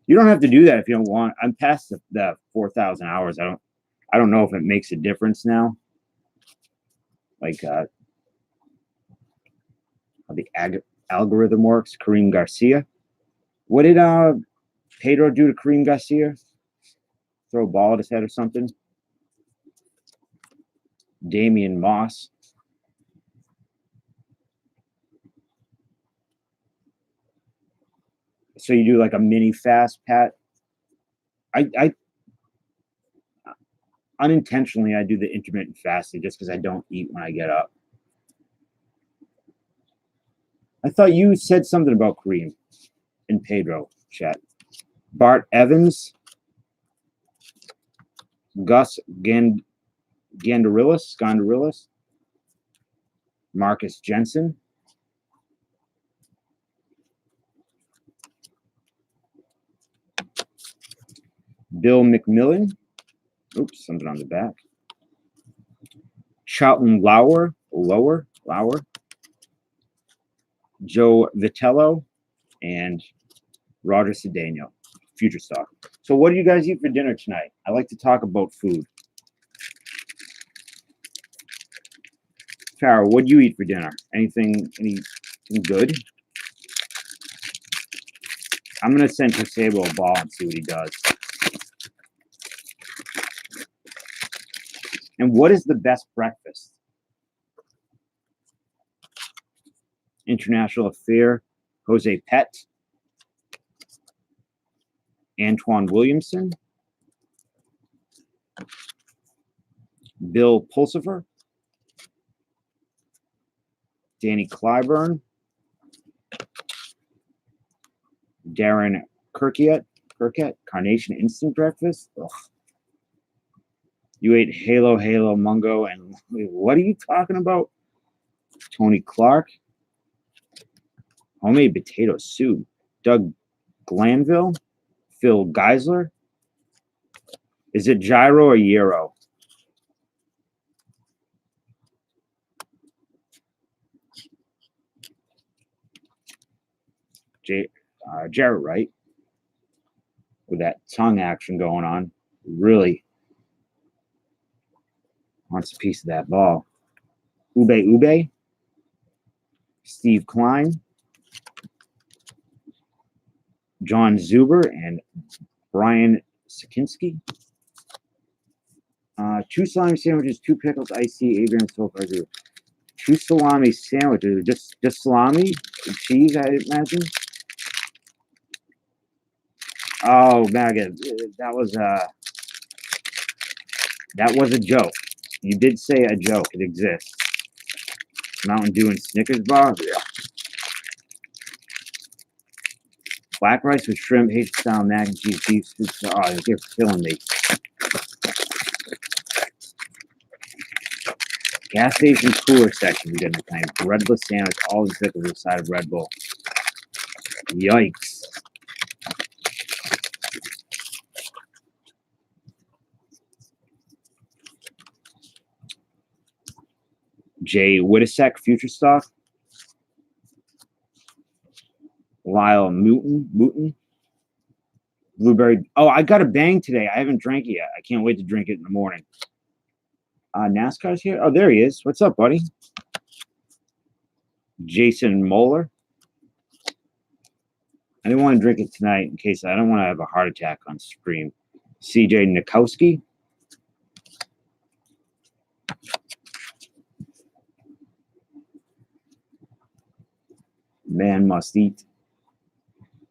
You don't have to do that if you don't want. I'm past the 4,000 hours. I don't know if it makes a difference now. Like how the algorithm works. Kareem Garcia. What did Pedro do to Kareem Garcia? Throw a ball at his head or something? Damian Moss. So you do like a mini fast, Pat? I unintentionally I do the intermittent fasting just because I don't eat when I get up. I thought you said something about Kareem and Pedro, chat. Bart Evans. Gus Gondorilis. Marcus Jensen. Bill McMillan. Oops, something on the back. Charlton Lauer. Joe Vitello. And Roger Cedeno, Future Stock. So what do you guys eat for dinner tonight? I like to talk about food. Farrah, what do you eat for dinner? Anything good? I'm going to send Sabo a ball and see what he does. And what is the best breakfast? International Affair, Jose Pett, Antoine Williamson, Bill Pulsifer, Danny Clyburn, Darren Kirkett, Carnation Instant Breakfast. Ugh. You ate Halo Mungo, and what are you talking about? Tony Clark, homemade potato soup. Doug Glanville, Phil Geisler. Is it gyro or gyro? Jarrett Wright, with that tongue action going on, really wants a piece of that ball. Ube, Steve Klein, John Zuber, and Brian Sikinski. 2 salami sandwiches, 2 pickles, iced tea, Abraham soul burger. 2 salami sandwiches, just salami and cheese, I imagine. Oh, Maggot, that was a joke. You did say a joke. It exists. Mountain Dew and Snickers bar. Yeah. Black rice with shrimp, Haitian style mac and cheese, beef soup. Oh, you're killing me. Gas station cooler section. We got a kind of breadless sandwich, all the pickles inside of Red Bull. Yikes. Jay Whittisek, Future Stock. Lyle Mooten. Blueberry. Oh, I got a bang today. I haven't drank it yet. I can't wait to drink it in the morning. NASCAR's here. Oh, there he is. What's up, buddy? Jason Moeller. I didn't want to drink it tonight in case I don't want to have a heart attack on stream. CJ Nikowski. Man must eat.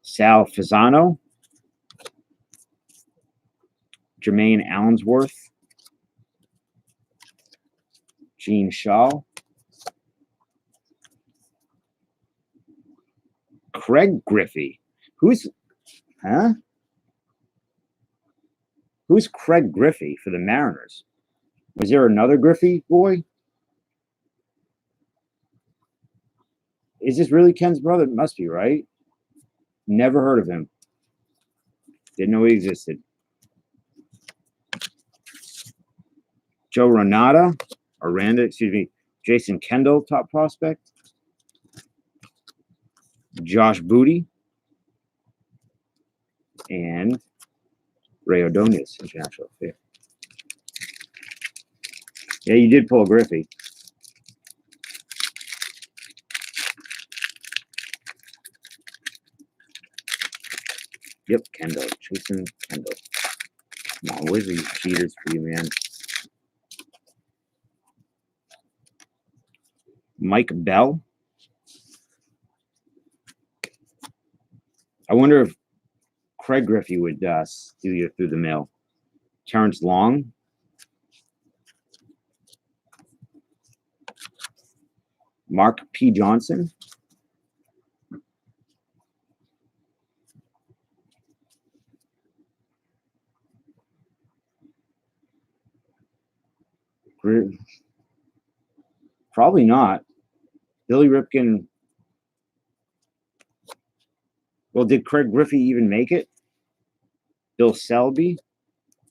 Sal Fasano. Jermaine Allensworth. Gene Shaw. Craig Griffey. Who's Craig Griffey for the Mariners? Was there another Griffey boy? Is this really Ken's brother? It must be, right? Never heard of him. Didn't know he existed. Joe Aranda, excuse me. Jason Kendall, top prospect. Josh Booty. And Ray Ordonez, international affair. Yeah, you did pull Griffey. Yep, Kendall. Jason Kendall. Come on, where's these cheaters for you, man? Mike Bell. I wonder if Craig Griffey would steal you through the mail. Terrence Long. Mark P. Johnson. Probably not. Billy Ripken. Well, did Craig Griffey even make it? Bill Selby.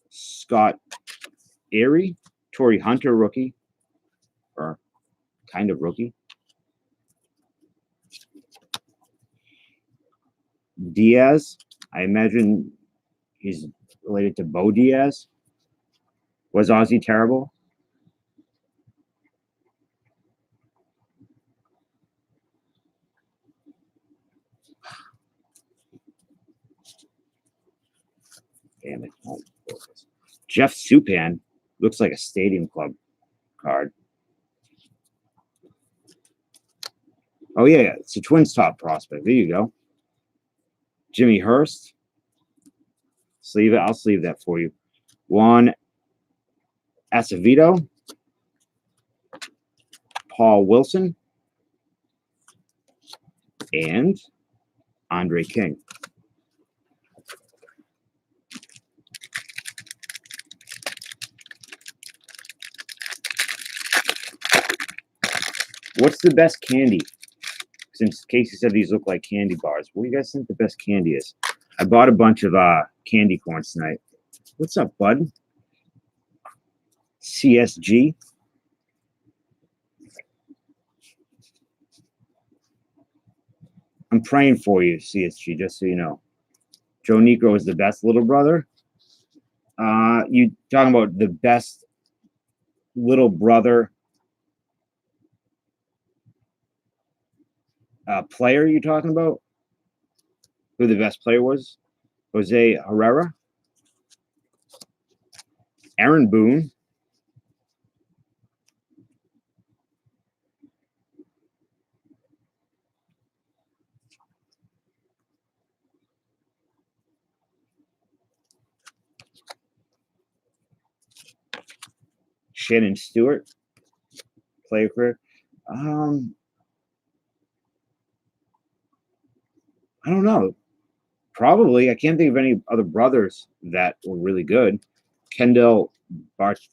Scott Airy. Torrey Hunter, rookie. Or kind of rookie. Diaz. I imagine he's related to Bo Diaz. Was Ozzy terrible? Damn it. Oh, Jeff Supan looks like a Stadium Club card. Oh, yeah. It's a Twins top prospect. There you go. Jimmy Hurst. Sleeve it. I'll sleeve that for you. Juan Acevedo. Paul Wilson. And Andre King. What's the best candy? Since Casey said these look like candy bars, what do you guys think the best candy is? I bought a bunch of candy corns tonight. What's up, bud? CSG. I'm praying for you, CSG, just so you know. Joe Negro is the best little brother. You talking about the best little brother player you talking about? Who the best player was? Jose Herrera? Aaron Boone? Shannon Stewart, player career. I don't know. Probably. I can't think of any other brothers that were really good. Kendall Barty,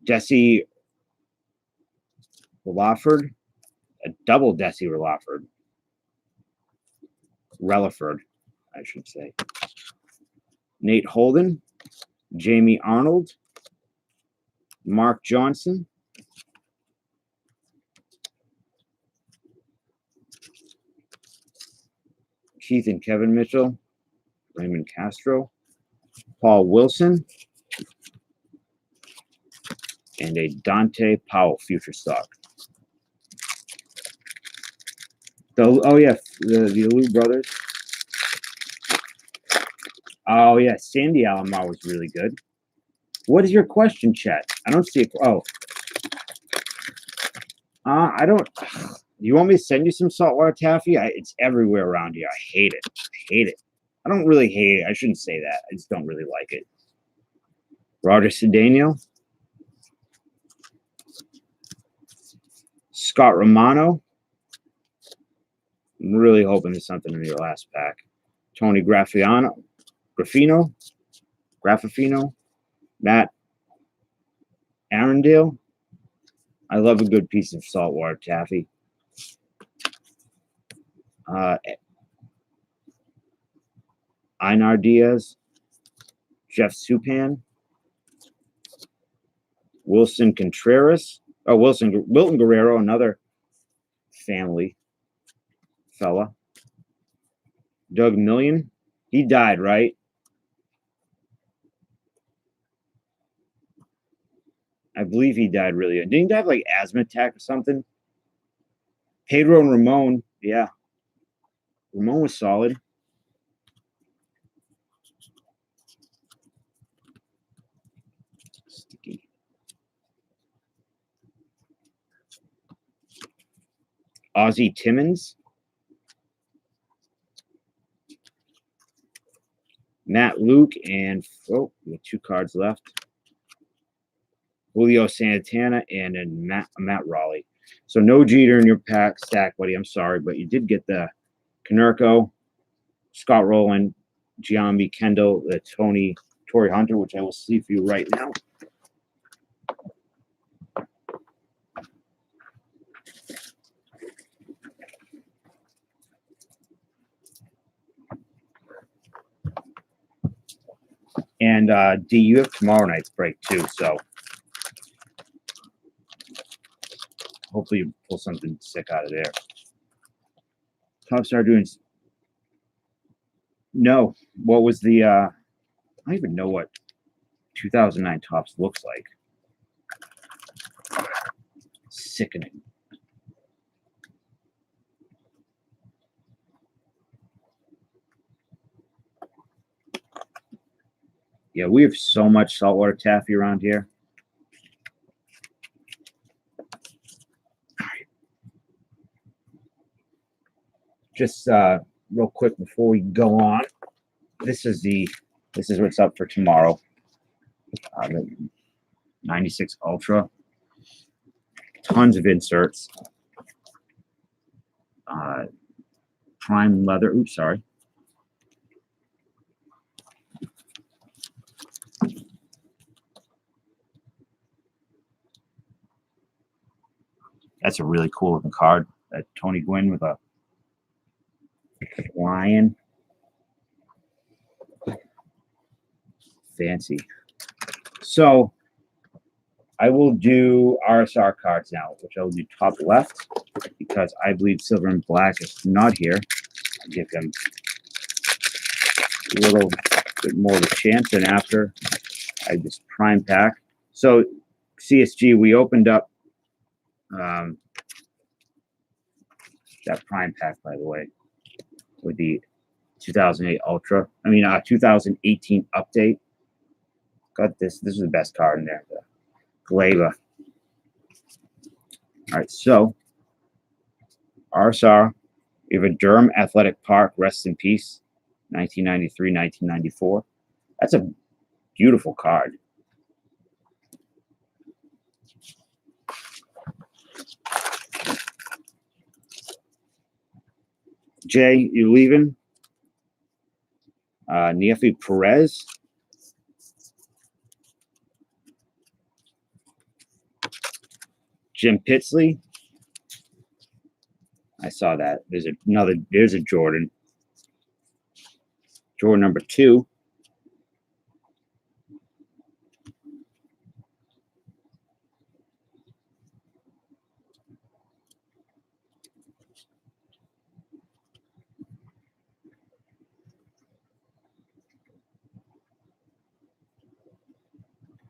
Desi Relaford, a double Desi Relaford, I should say. Nate Holden, Jamie Arnold, Mark Johnson, Keith and Kevin Mitchell, Raymond Castro, Paul Wilson, and a Dante Powell future stock. Oh yeah, the Alou brothers. Oh yeah, Sandy Alomar was really good. What is your question, chat? I don't see it. Oh, I don't. You want me to send you some saltwater taffy? It's everywhere around here. I hate it. I don't really hate it. I shouldn't say that. I just don't really like it. Roger Cedeno, Scott Romano. I'm really hoping there's something in your last pack. Tony Graffino, Matt Arundel. I love a good piece of saltwater taffy. Einar Diaz, Jeff Supan, Wilson Contreras. Oh, Wilton Guerrero, another family fella. Doug Million. He died, right? I believe he died really young. Didn't he have like asthma attack or something? Pedro and Ramon. Yeah. Ramon was solid. Sticky. Ozzie Timmons. Matt Luke and we have 2 cards left. Julio Santana and then Matt Raleigh. So no Jeter in your pack stack, buddy. I'm sorry, but you did get the Konerko, Scott Rowland, Giambi Kendall, the Torrey Hunter, which I will see for you right now. And D, you have tomorrow night's break too, so hopefully you pull something sick out of there. Top Star doing no. What was the I don't even know what 2009 Topps looks like. Sickening. Yeah, we have so much saltwater taffy around here. Just real quick before we go on, this is what's up for tomorrow. The 96 Ultra, tons of inserts. Prime leather. Oops, sorry. That's a really cool looking card. That Tony Gwynn with a lion. Fancy. So I will do RSR cards now, which I will do top left because I believe silver and black is not here. I'll give him a little bit more of a chance than after I just prime pack. So CSG, we opened up that prime pack, by the way, with the 2008 Ultra. 2018 update. Got this. This is the best card in there. The Gleba. All right, so RSR. We have a Durham Athletic Park. Rest in peace. 1993, 1994. That's a beautiful card. Jay, you leaving? Niefi Perez. Jim Pitsley. I saw that. There's a Jordan. Jordan number 2.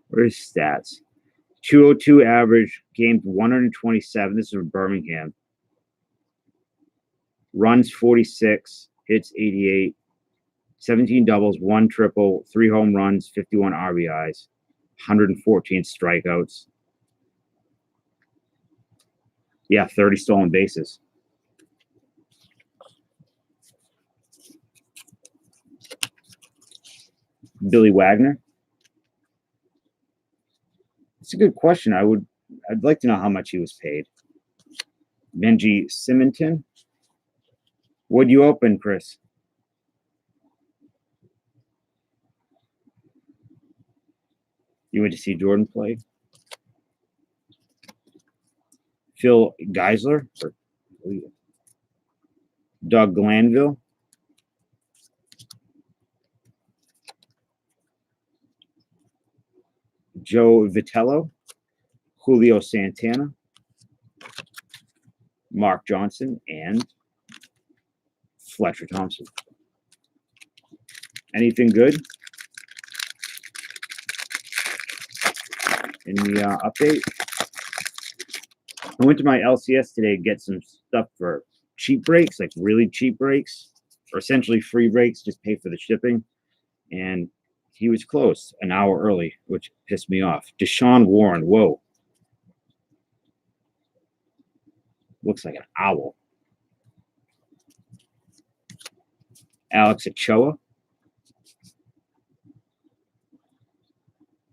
Where's stats? 202 average, games 127. This is from Birmingham. Runs 46, hits 88, 17 doubles, 1 triple, 3 home runs, 51 RBIs, 114 strikeouts. Yeah, 30 stolen bases. Billy Wagner. It's a good question. I'd like to know how much he was paid. Benji Simonton. What'd you open, Chris? You went to see Jordan play? Phil Geisler? Doug Glanville? Joe Vitello? Julio Santana? Mark Johnson? And Fletcher Thompson. Anything good in the update? I went to my LCS today to get some stuff for cheap breaks, like really cheap breaks, or essentially free breaks, just pay for the shipping. And he was closed an hour early, which pissed me off. Deshaun Warren, whoa. Looks like an owl. Alex Ochoa.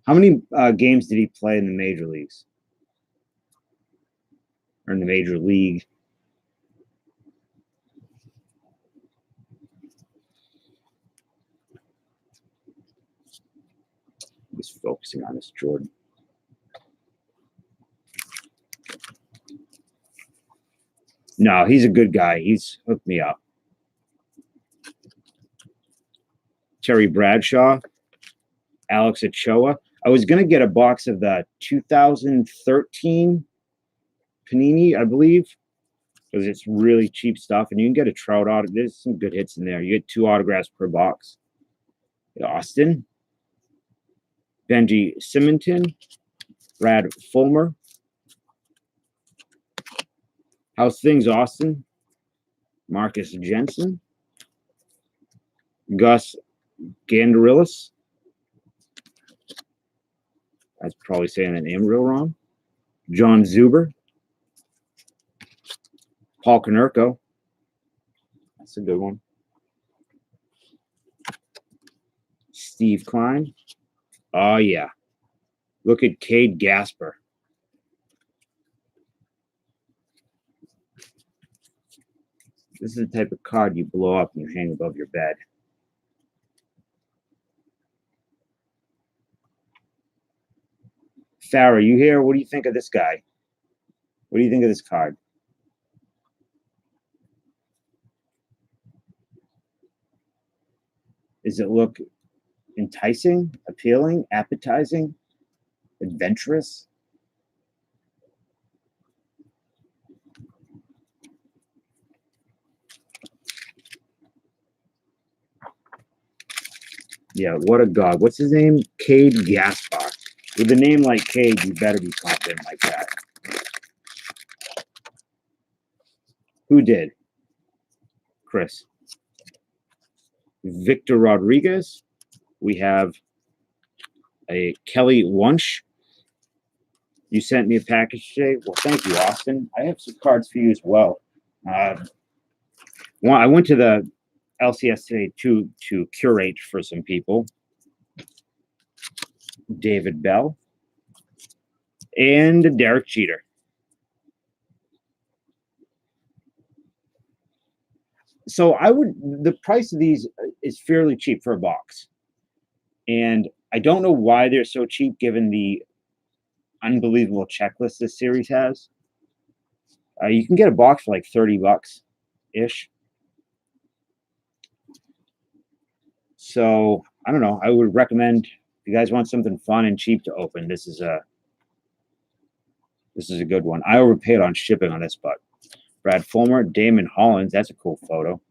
How many games did he play in the major leagues? Or in the major league? Just focusing on this Jordan. No, he's a good guy. He's hooked me up. Terry Bradshaw, Alex Ochoa. I was going to get a box of the 2013 Panini, I believe, because it's really cheap stuff. And you can get a Trout auto. There's some good hits in there. You get 2 autographs per box. Austin, Benji Simonton, Brad Fulmer. How's things, Austin? Marcus Jensen, Gus Gandarillis. I was probably saying that name real wrong. John Zuber. Paul Konerko. That's a good one. Steve Klein. Oh, yeah. Look at Cade Gasper. This is the type of card you blow up and you hang above your bed. Farrah, you here? What do you think of this guy? What do you think of this card? Does it look enticing, appealing, appetizing, adventurous? Yeah, what a god. What's his name? Cade Gaspar. With a name like Cade, you better be confident like that. Who did? Chris. Victor Rodriguez. We have a Kelly Wunsch. You sent me a package today. Well, thank you, Austin. I have some cards for you as well. I went to the LCS today to curate for some people. David Bell, and Derek Jeter. So the price of these is fairly cheap for a box. And I don't know why they're so cheap given the unbelievable checklist this series has. You can get a box for like 30 bucks ish. So I don't know. I would recommend if you guys want something fun and cheap to open, this is a good one. I overpaid on shipping on this, but Brad Fulmer, Damon Hollins, that's a cool photo.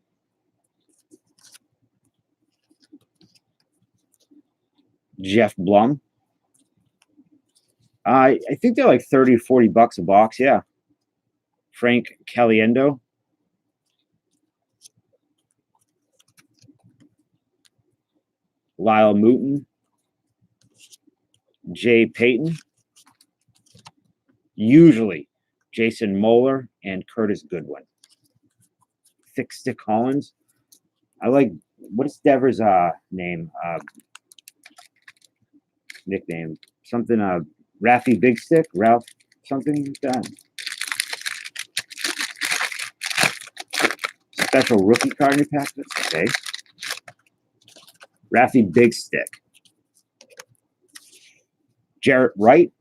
Jeff Blum. I think they're like 30 or 40 bucks a box, yeah. Frank Caliendo. Lyle Mooten. Jay Payton. Usually Jason Moeller and Curtis Goodwin. Thick Stick Collins. I like, what is Devers' name? Nickname. Something, Raffy Big Stick? Ralph something like that. Special rookie card in your pack. Okay. Raffy Big Stick. Jarrett Wright.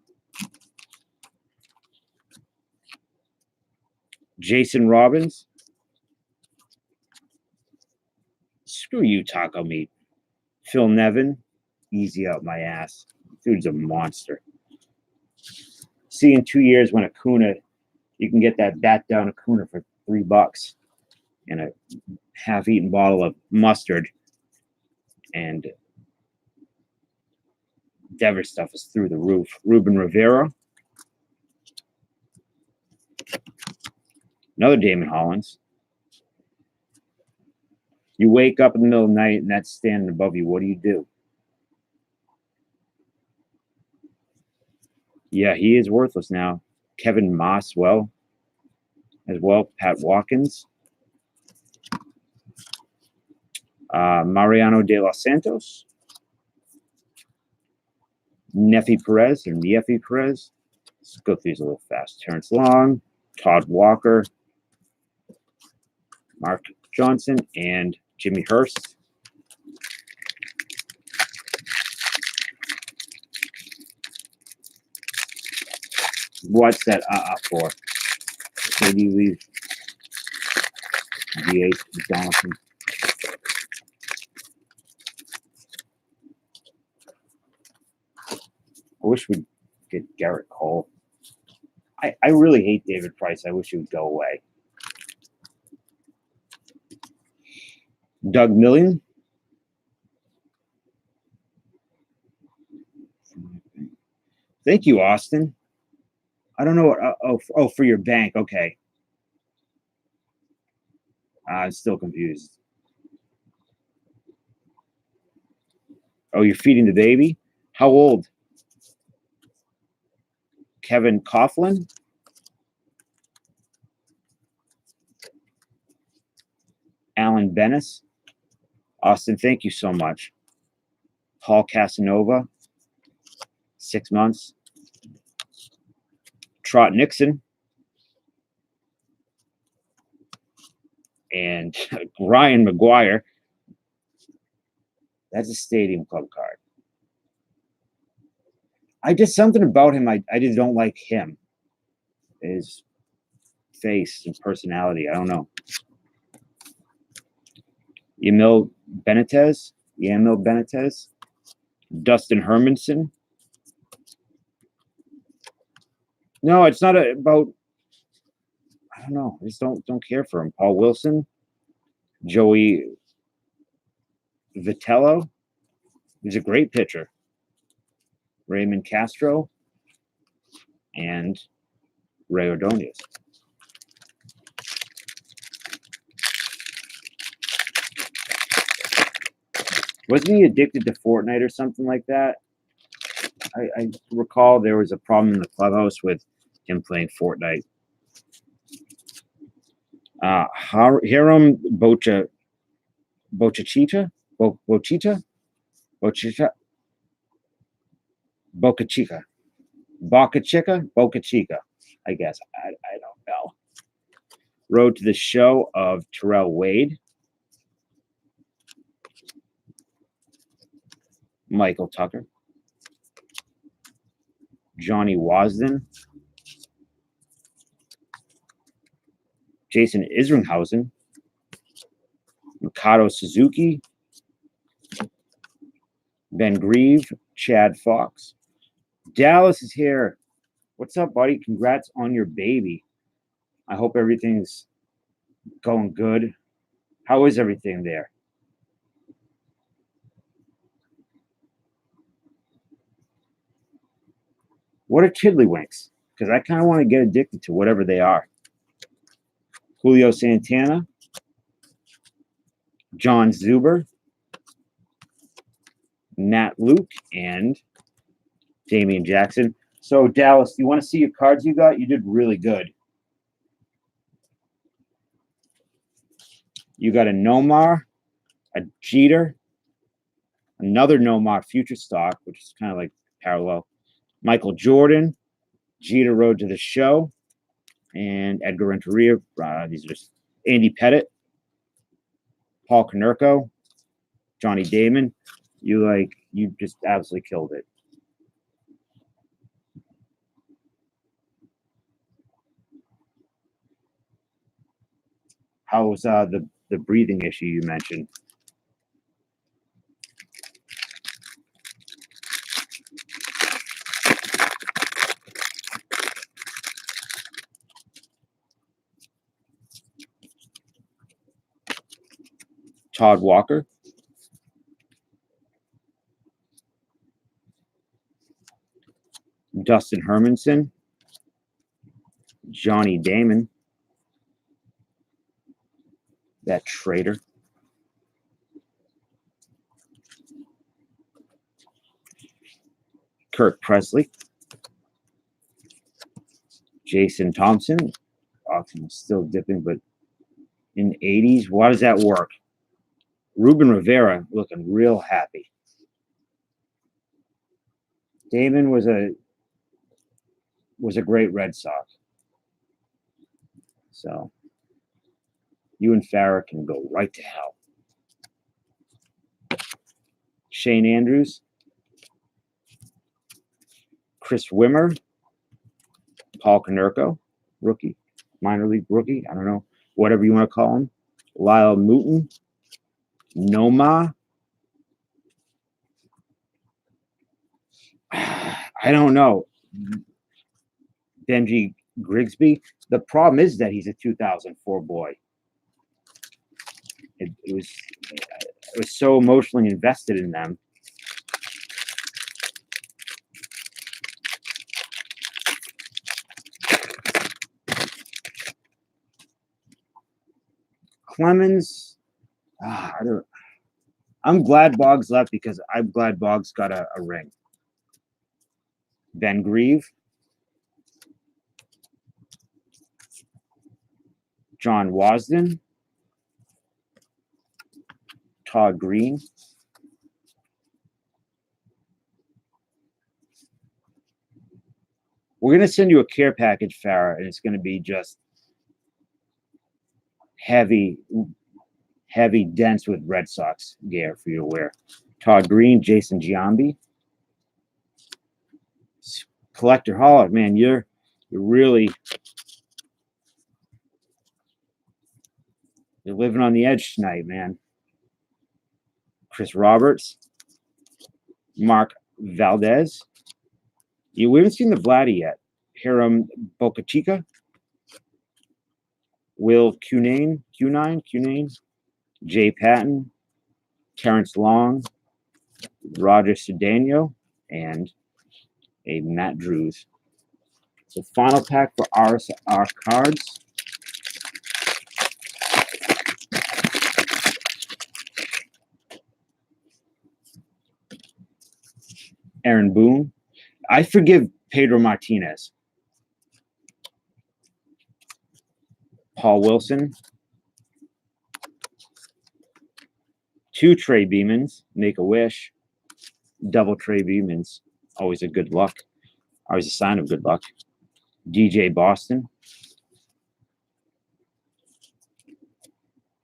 Jason Robbins. Screw you, Taco Meat. Phil Nevin. Easy out my ass. Dude's a monster. See, in 2 years when Acuna, you can get that bat down Acuna for $3 and a half-eaten bottle of mustard. And Devers stuff is through the roof. Ruben Rivera. Another Damon Hollins. You wake up in the middle of the night and that's standing above you. What do? Yeah, he is worthless now. Kevin Mosswell as well. Pat Watkins. Mariano de los Santos. Neffy Perez or Nieffy Perez. Let's go through these a little fast. Terrence Long. Todd Walker. Mark Johnson and Jimmy Hurst. What's that for? Maybe leave DH Donaldson. I wish we'd get Garrett Cole. I really hate David Price. I wish he would go away. Doug Million. Thank you, Austin. I don't know what. For your bank. Okay. I'm still confused. Oh, you're feeding the baby? How old? Kevin Coughlin. Alan Bennis. Austin, thank you so much. Paul Casanova. 6 months. Trot Nixon. And Ryan McGuire. That's a Stadium Club card. I did something about him. I just don't like him. His face and personality. I don't know. Emil Benitez. Dustin Hermanson. No, it's not about. I don't know. I just don't care for him. Paul Wilson. Joey Vitello. He's a great pitcher. Raymond Castro and Ray Ordonez. Wasn't he addicted to Fortnite or something like that? I recall there was a problem in the clubhouse with him playing Fortnite. Hiram Bochita. Boca Chica. Boca Chica? Boca Chica, I guess. I don't know. Road to the Show of Terrell Wade. Michael Tucker. Johnny Wasden. Jason Isringhausen. Mikado Suzuki. Ben Grieve. Chad Fox. Dallas is here. What's up, buddy? Congrats on your baby. I hope everything's going good. How is everything there? What are tiddlywinks? Because I kind of want to get addicted to whatever they are. Julio Santana. John Zuber. Nat Luke. And Damian Jackson. So, Dallas, you want to see your cards you got? You did really good. You got a Nomar, a Jeter, another Nomar future stock, which is kind of like parallel. Michael Jordan, Jeter Road to the Show, and Edgar Renteria. These are just Andy Pettit, Paul Konerko, Johnny Damon. You just absolutely killed it. How was the breathing issue you mentioned? Todd Walker. Dustin Hermanson. Johnny Damon. That traitor. Kirk Presley. Jason Thompson. Auction is still dipping, but in the 80s. Why does that work? Ruben Rivera looking real happy. Damon was a great Red Sox. So you and Farrah can go right to hell. Shane Andrews. Chris Wimmer. Paul Konerko, rookie, minor league rookie. I don't know, whatever you want to call him. Lyle Mooten. Noma. I don't know. Benji Grigsby. The problem is that he's a 2004 boy. It was so emotionally invested in them. Clemens. I'm glad Boggs left because I'm glad Boggs got a ring. Ben Grieve. John Wasden. Todd Green. We're going to send you a care package, Farrah, and it's going to be just heavy, dense with Red Sox gear for you to wear. Todd Green, Jason Giambi. Collector Holic, man, you're really living on the edge tonight, man. Chris Roberts. Mark Valdez. We haven't seen the Vladdy yet. Hiram Bocachica. Will Cunane. Jay Patton. Terrence Long. Roger Cedeno. And a Matt Drews. So final pack for our cards. Aaron Boone. I forgive Pedro Martinez. Paul Wilson. 2 Trey Beemans. Make a Wish. Double Trey Beemans. Always a good luck. Always a sign of good luck. DJ Boston.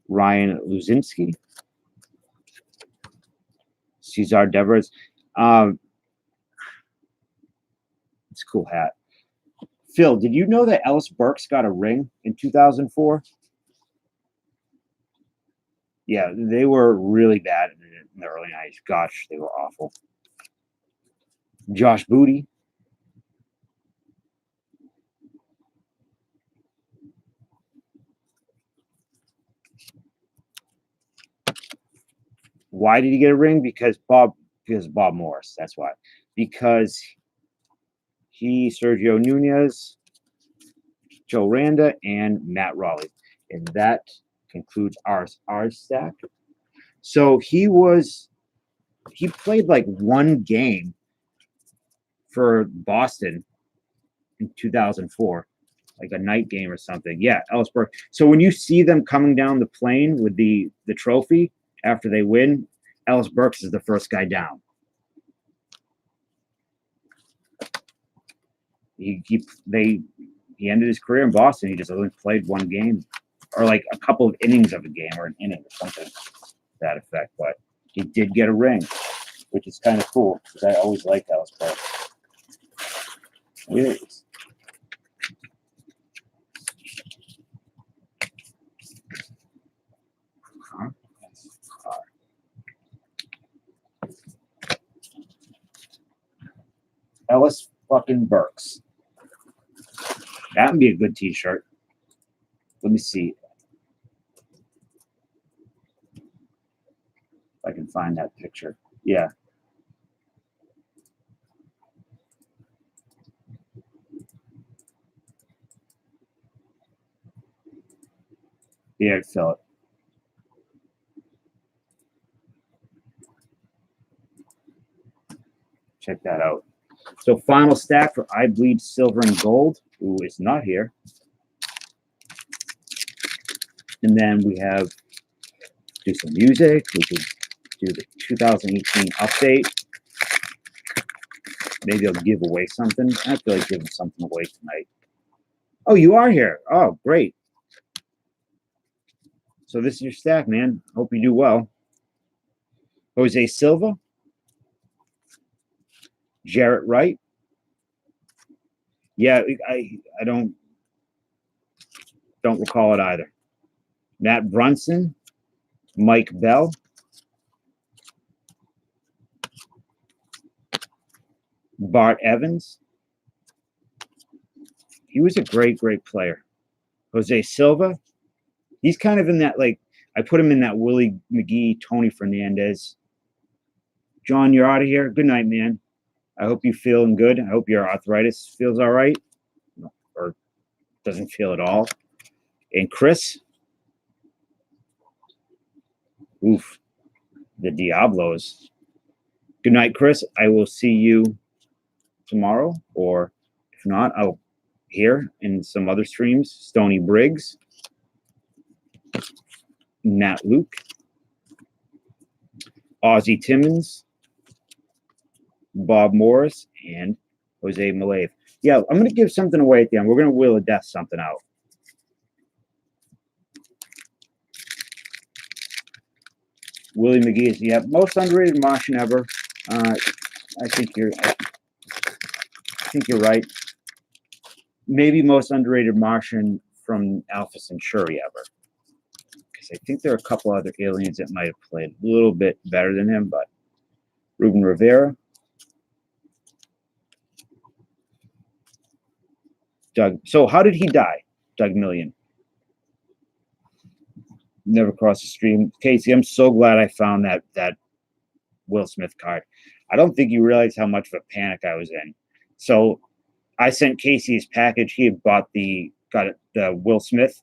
Ryan Luzinski. Cesar Devers. It's a cool hat. Phil, did you know that Ellis Burks got a ring in 2004? Yeah, they were really bad in the early 90s. Gosh, they were awful. Josh Booty. Why did he get a ring? Because Bob Morris. That's why. Because Sergio Nunez, Joe Randa, and Matt Raleigh. And that concludes our stack. So he played like one game for Boston in 2004, like a night game or something. Yeah, Ellis Burks. So when you see them coming down the plane with the trophy after they win, Ellis Burks is the first guy down. He ended his career in Boston. He just only played one game, or like a couple of innings of a game, or an inning or something to that effect. But he did get a ring, which is kind of cool because I always liked Ellis Burks. Weird. Ellis fucking Burks. That would be a good t-shirt. Let me see if I can find that picture. Yeah. Yeah, fill it. Check that out. So final stack for I Bleed Silver and Gold, who is not here. And then we have do some music. We could do the 2018 update. Maybe I'll give away something. I feel like giving something away tonight. Oh, you are here. Oh, great. So this is your stack, man. Hope you do well. Jose Silva. Jarrett Wright. Yeah, I don't recall it either. Matt Brunson, Mike Bell, Bart Evans. He was a great player. Jose Silva. He's kind of in that, like, I put him in that Willie McGee, Tony Fernandez. John, you're out of here. Good night, man. I hope you're feeling good. I hope your arthritis feels all right, or doesn't feel at all. And Chris, oof, the Diablos. Good night, Chris. I will see you tomorrow, or if not, I'll here in some other streams. Stony Briggs, Nat Luke, Ozzie Timmons, Bob Morris, and Jose Malave. Yeah, I'm going to give something away at the end. We're going to Wheel of Death something out. Willie McGee is most underrated Martian ever. I think you're right. Maybe most underrated Martian from Alpha Centauri ever. Because I think there are a couple other aliens that might have played a little bit better than him, but Ruben Rivera. Doug. So how did he die? Doug Million. Never crossed the stream. Casey, I'm so glad I found that Will Smith card. I don't think you realize how much of a panic I was in. So I sent Casey his package. He had got the Will Smith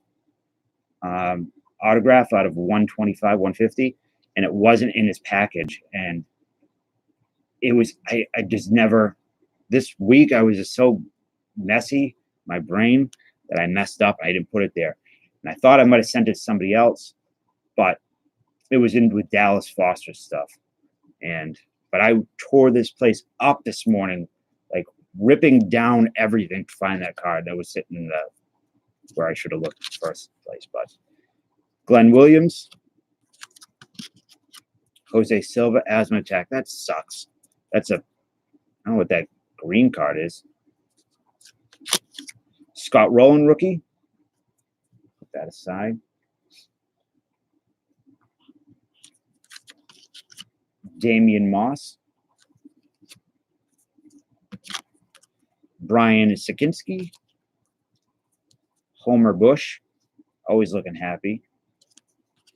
autograph out of 125, 150, and it wasn't in his package. And it was I just never. This week I was just so messy, my brain, that I messed up. I didn't put it there. And I thought I might have sent it to somebody else, but it was in with Dallas Foster stuff. And but I tore this place up this morning, like ripping down everything to find that card that was sitting in the where I should have looked in the first place. But Glenn Williams, Jose Silva, asthma attack. That sucks. That's a, I don't know what that green card is. Scott Rowland, rookie. Put that aside. Damian Moss. Brian Sikinski. Homer Bush. Always looking happy.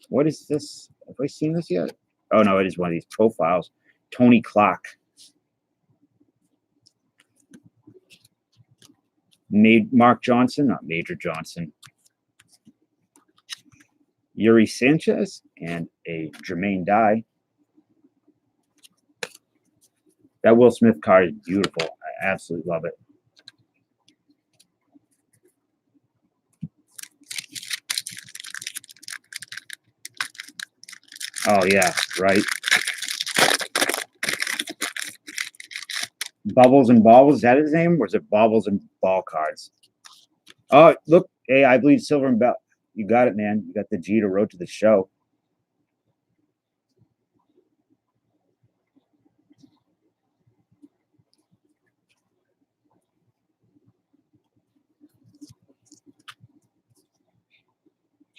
What is this? Have I seen this yet? Oh, no, it is one of these profiles. Tony Clark. Mark Johnson, not Major Johnson. Yuri Sanchez and a Jermaine Dye. That Will Smith card is beautiful. I absolutely love it. Oh, yeah, right. Bubbles and Baubles, is that his name? Or is it Baubles and Ball cards? Oh, look. Hey, I believe Silver and Bell. You got it, man. You got the G to Road to the Show.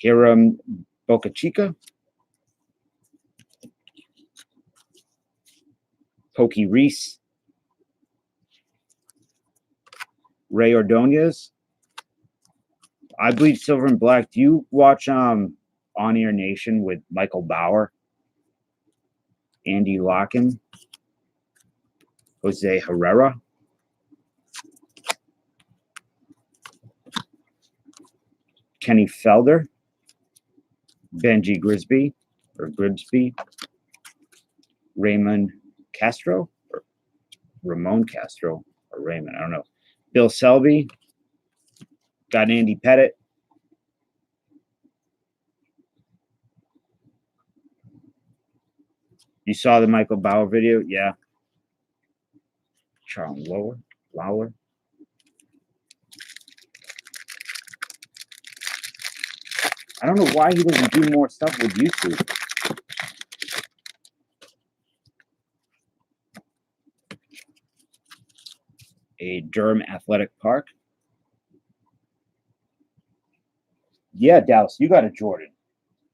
Hiram Boca Chica. Pokey Reese. Ray Ordonez. I bleed Silver and Black. Do you watch On Air Nation with Michael Bauer, Andy Larkin, Jose Herrera, Kenny Felder, Benji Grisby, Raymond Castro, or Ramon Castro, or Raymond, I don't know. Bill Selby, got Andy Pettit. You saw the Michael Bauer video? Yeah. Charles Lawler. I don't know why he doesn't do more stuff with YouTube. A Durham Athletic Park. Yeah, Dallas, you got a Jordan.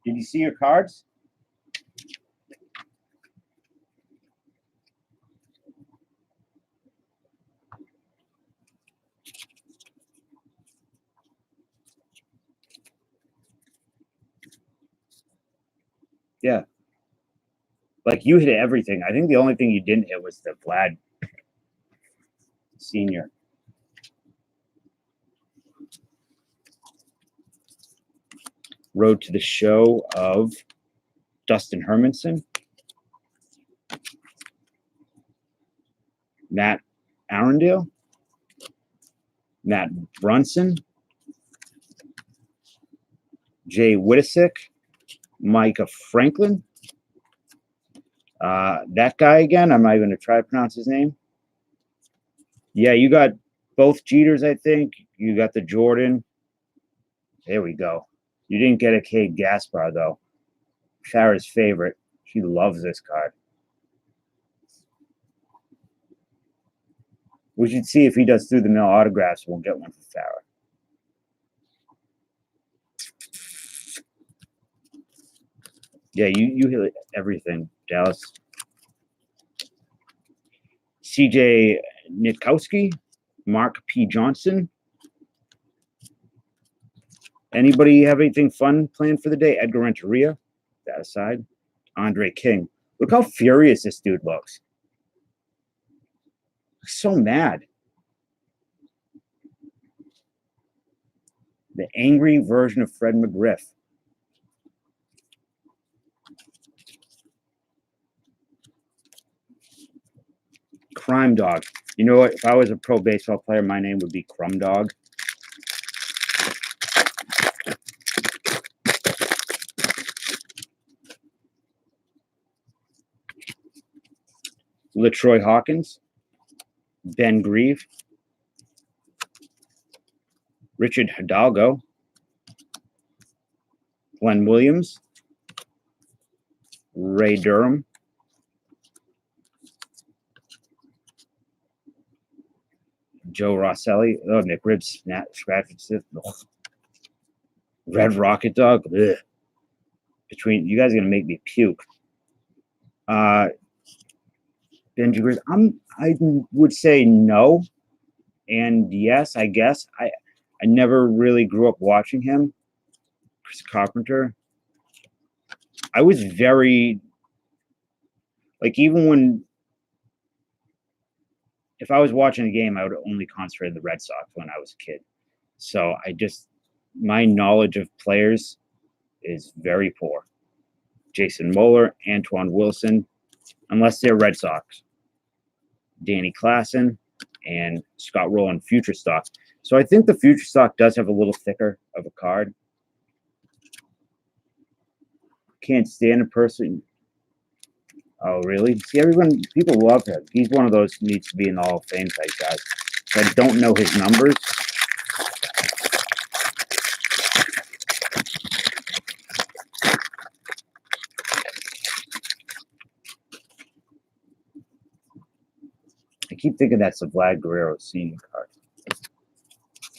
Did you see your cards? Yeah. Like, you hit everything. I think the only thing you didn't hit was the Vlad Senior. Road to the Show of Dustin Hermanson, Matt Arundel, Matt Brunson, Jay Wittisick, Micah Franklin. That guy again, I'm not even going to try to pronounce his name. Yeah, you got both Jeters, I think. You got the Jordan. There we go. You didn't get a Cade Gaspar, though. Farrah's favorite. She loves this card. We should see if he does through the mail autographs. We'll get one for Farrah. Yeah, you hit everything, Dallas. CJ Nitkowski, Mark P. Johnson. Anybody have anything fun planned for the day? Edgar Renteria, that aside. Andre King. Look how furious this dude looks. So mad. The angry version of Fred McGriff. Crime Dog. You know what? If I was a pro baseball player, my name would be Crumb Dog. LaTroy Hawkins, Ben Grieve, Richard Hidalgo, Glenn Williams, Ray Durham, Joe Rosselli, Nick Ribs, Scratches, Red Rocket Dog. Ugh. Between you guys are gonna make me puke. Benji Grizz, I would say no, and yes, I guess I never really grew up watching him. Chris Carpenter. I was very like even when if I was watching a game, I would only concentrate on the Red Sox when I was a kid. So my knowledge of players is very poor. Jason Moeller, Antoine Wilson, unless they're Red Sox. Danny Klassen and Scott Rowland, Future Stock. So I think the Future Stock does have a little thicker of a card. Can't stand a person. Oh, really? See, people love him. He's one of those who needs to be in the Hall of Fame type guys. I don't know his numbers. I keep thinking that's a Vlad Guerrero Senior card.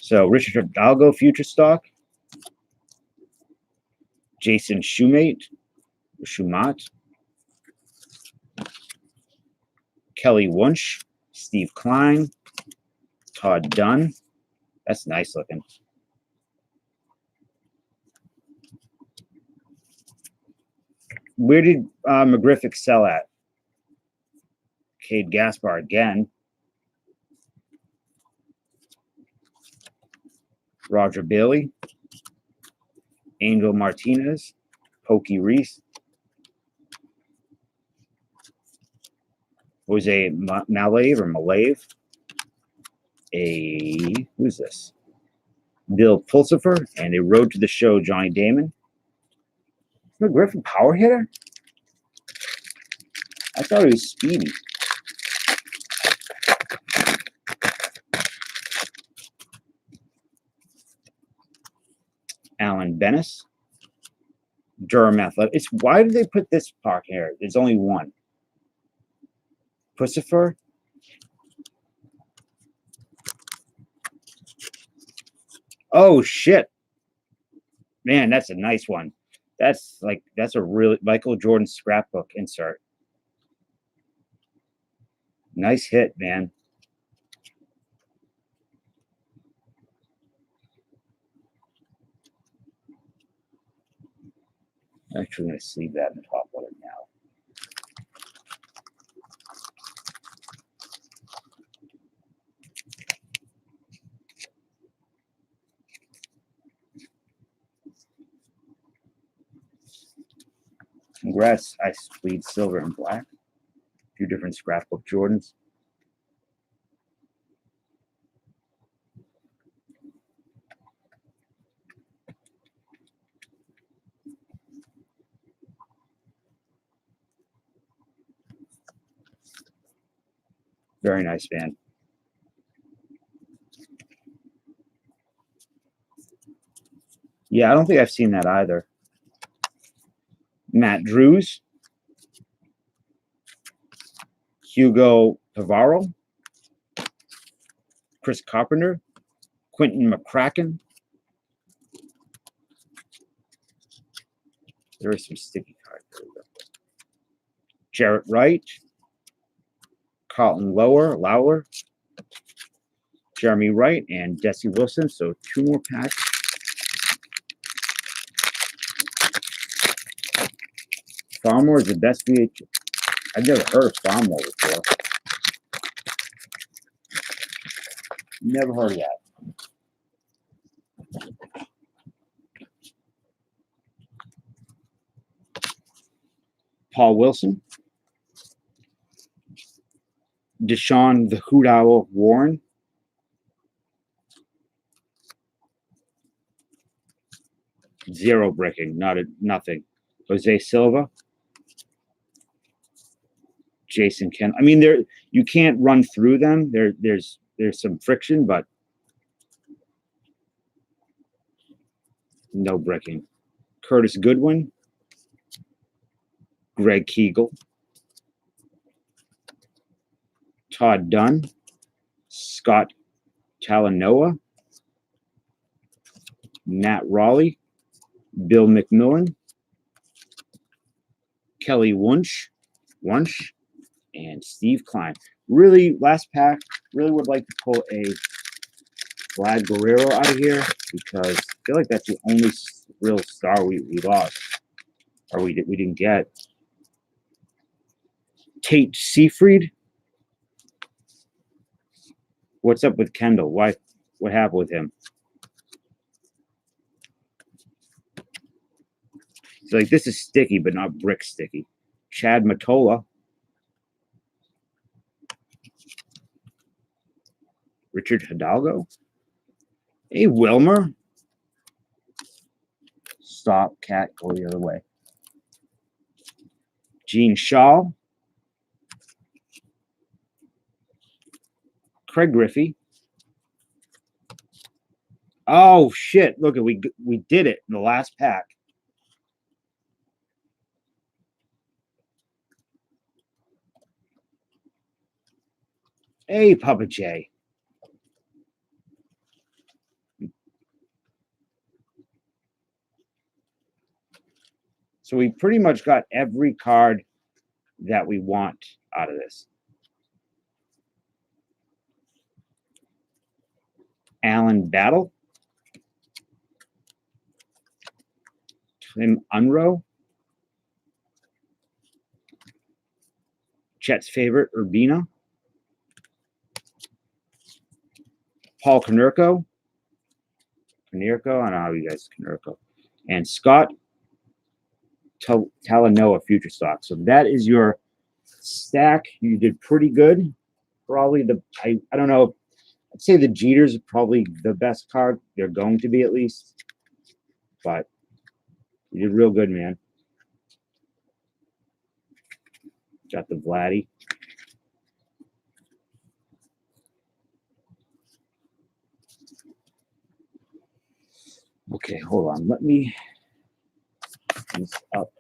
So Richard Hidalgo, Future Stock. Jason Shumate. Kelly Wunsch, Steve Klein, Todd Dunn. That's nice looking. Where did McGriff sell at? Cade Gaspar again. Roger Bailey. Angel Martinez. Pokey Reese. Jose Malave. Who's this? Bill Pulsifer and a Road to the Show, Johnny Damon. McGriff a power hitter? I thought he was speedy. Alan Bennis. Durham Athletic. Why did they put this park here? There's only one. Pussifer. Oh shit. Man, that's a nice one. That's a really Michael Jordan scrapbook insert. Nice hit, man. Actually, I'm going to sleeve that in the top of it now. Congrats. I bleed silver and black. A few different scrapbook Jordans. Very nice, man. Yeah, I don't think I've seen that either. Matt Drews. Hugo Pavaro. Chris Carpenter. Quentin McCracken. There are some sticky cards. There we go. Jarrett Wright. Carlton Lauer. Jeremy Wright and Desi Wilson. So 2 more packs. Farmore is the best VH. I've never heard of Farmore before. Never heard of that. Paul Wilson. Deshaun the Hoot Owl Warren. Zero bricking, nothing. Jose Silva. Jason Ken. I mean, you can't run through them. There's some friction, but no bricking. Curtis Goodwin, Greg Kegel, Todd Dunn, Scott Talanoa, Matt Raleigh, Bill McMillan, Kelly Wunsch, and Steve Klein. Really, last pack, really would like to pull a Vlad Guerrero out of here because I feel like that's the only real star we lost, or we didn't get. Tate Seafried. What's up with Kendall? What happened with him? So like this is sticky, but not brick sticky. Chad Matola. Richard Hidalgo. Hey, Wilmer. Stop, cat, go the other way. Gene Shaw. Craig Griffey. Oh, shit. Look, we did it in the last pack. Hey, Papa J. So we pretty much got every card that we want out of this. Alan Battle. Tim Unrow. Chet's favorite, Urbina. Paul Konerko. I don't know how you guys Konerko. And Scott Talanoa future stock. So that is your stack. You did pretty good. Probably I don't know. I'd say the Jeters are probably the best card. They're going to be at least. But you did real good, man. Got the Vladdy. Okay, hold on. Let me this up.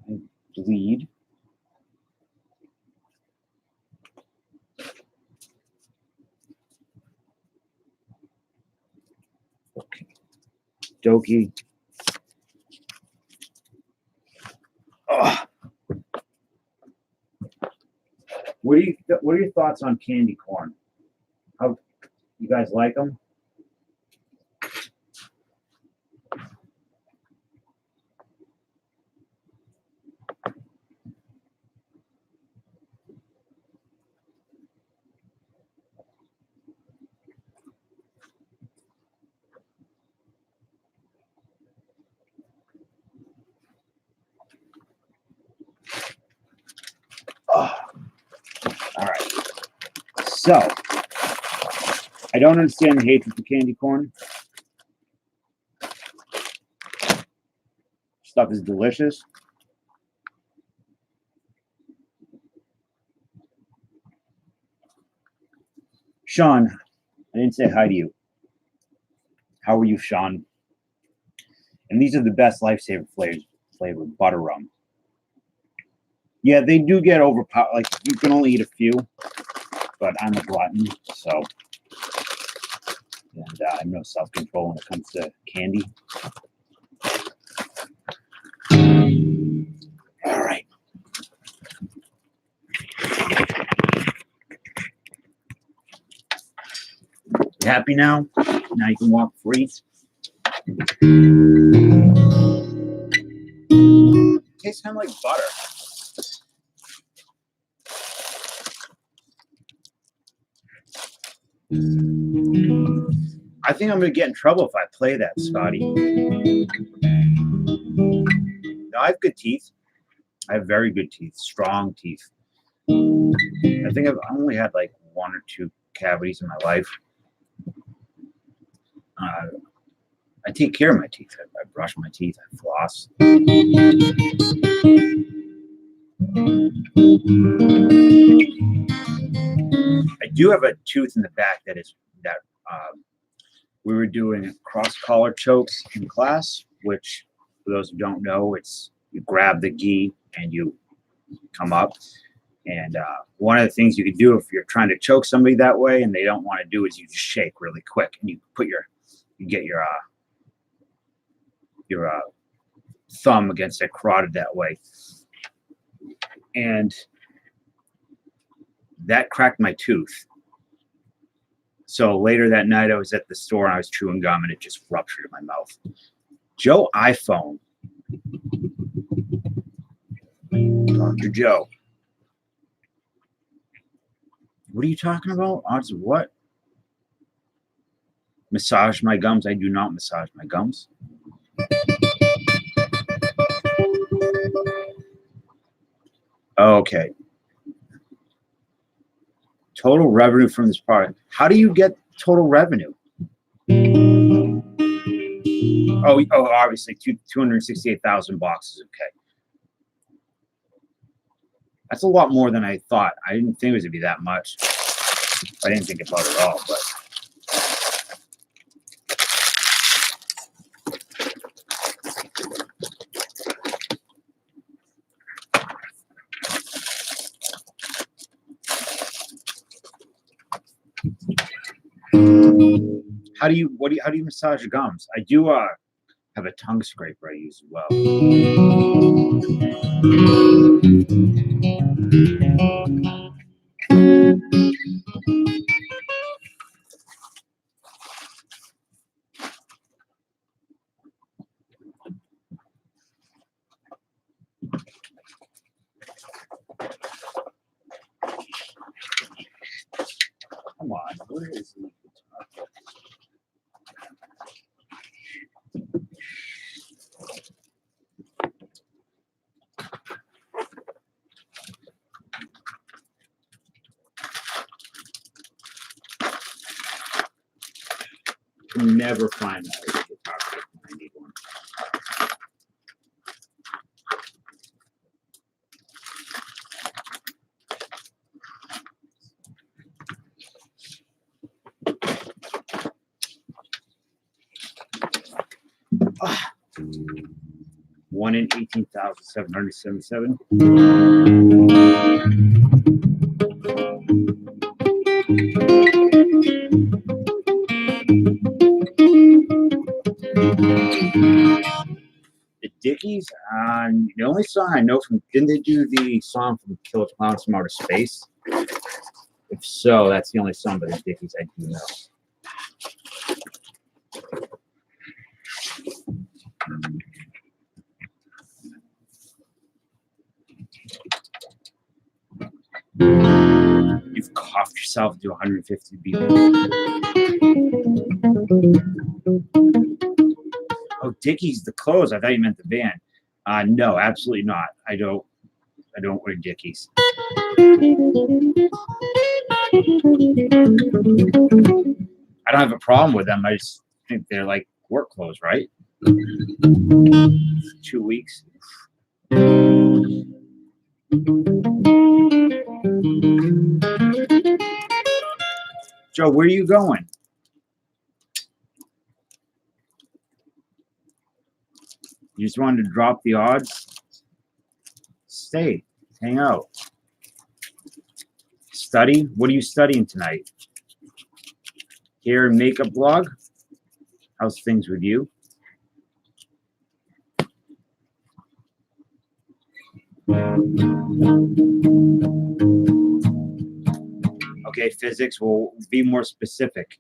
I bleed. Okay. Doki. Oh. What are your thoughts on candy corn? How you guys like them? Oh. All right. So, I don't understand the hatred for candy corn. Stuff is delicious. Sean, I didn't say hi to you. How are you, Sean? And these are the best Lifesaver flavor butter rum. Yeah, they do get overpowered. Like, you can only eat a few, but I'm a glutton, so. And I have no self-control when it comes to candy. All right. You happy now? Now you can walk free. Tastes kind of like butter. I think I'm going to get in trouble if I play that, Scotty. No, I have good teeth. I have very good teeth, strong teeth. I think I've only had like 1 or 2 cavities in my life. I take care of my teeth. I brush my teeth. I floss. I do have a tooth in the back that we were doing cross collar chokes in class, which for those who don't know, it's you grab the gi and you come up. And one of the things you can do if you're trying to choke somebody that way and they don't want to do is you just shake really quick and you get your thumb against their carotid that way. And that cracked my tooth. So later that night, I was at the store and I was chewing gum and it just ruptured in my mouth. Joe iPhone. Dr. Joe. What are you talking about? Odds of what? Massage my gums? I do not massage my gums. Okay. Total revenue from this product. How do you get total revenue? Oh, obviously 268,000 boxes. Okay. That's a lot more than I thought. I didn't think it was going to be that much. I didn't think about it at all, but. How do you massage your gums? I do have a tongue scraper I use as well. Come on, where is he? Can never find that guitar pick when I need one. Ah. 1 in 18,777. The Dickies, the only song I know from, didn't they do the song from Killer Clowns from Outer Space? If so, that's the only song by the Dickies I do know. You've coughed yourself to 150 beats. Oh, Dickies, the clothes. I thought you meant the band. No, absolutely not. I don't wear Dickies. I don't have a problem with them. I just think they're like work clothes, right? 2 weeks. Joe, where are you going? You just wanted to drop the odds? Stay. Hang out. Study? What are you studying tonight? Hair and makeup blog? How's things with you? Okay, physics will be more specific.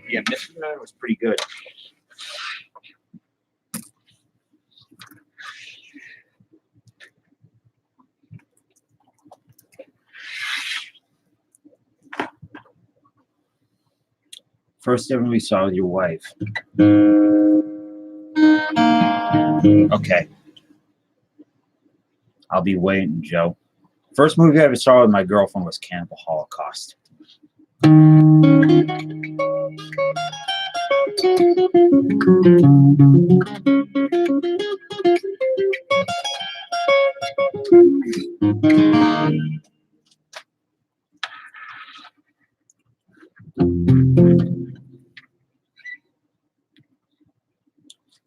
Yeah, Michigan was pretty good. First ever we saw with your wife. Okay. I'll be waiting, Joe. First movie I ever saw with my girlfriend was Cannibal Holocaust.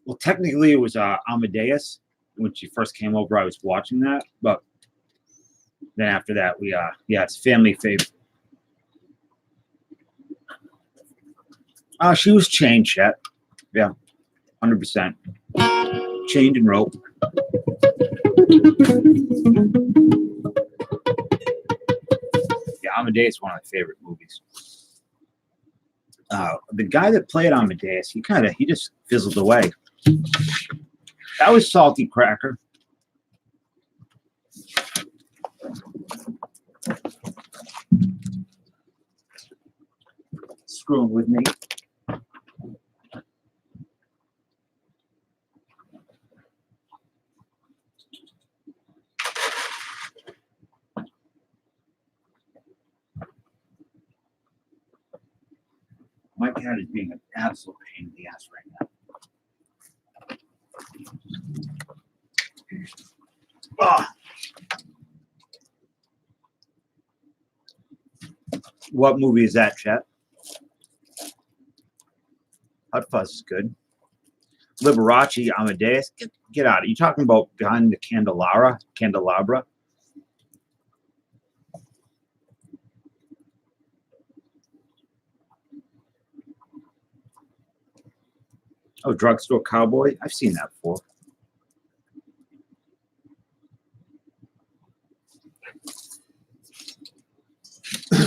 Well, technically, it was Amadeus. When she first came over, I was watching that, but then after that, we yeah, it's family favorite. She was chained, Chet. Yeah, 100%. Chained and rope. Yeah, Amadeus is one of my favorite movies. The guy that played Amadeus, he just fizzled away. That was Salty Cracker. Screwing with me. My cat is being an absolute pain in the ass right now. Ah. What movie is that, Chet? Hot Fuzz is good. Liberace, Amadeus. Get out. Are you talking about Behind the Candelabra? Oh, Drugstore Cowboy. I've seen that before.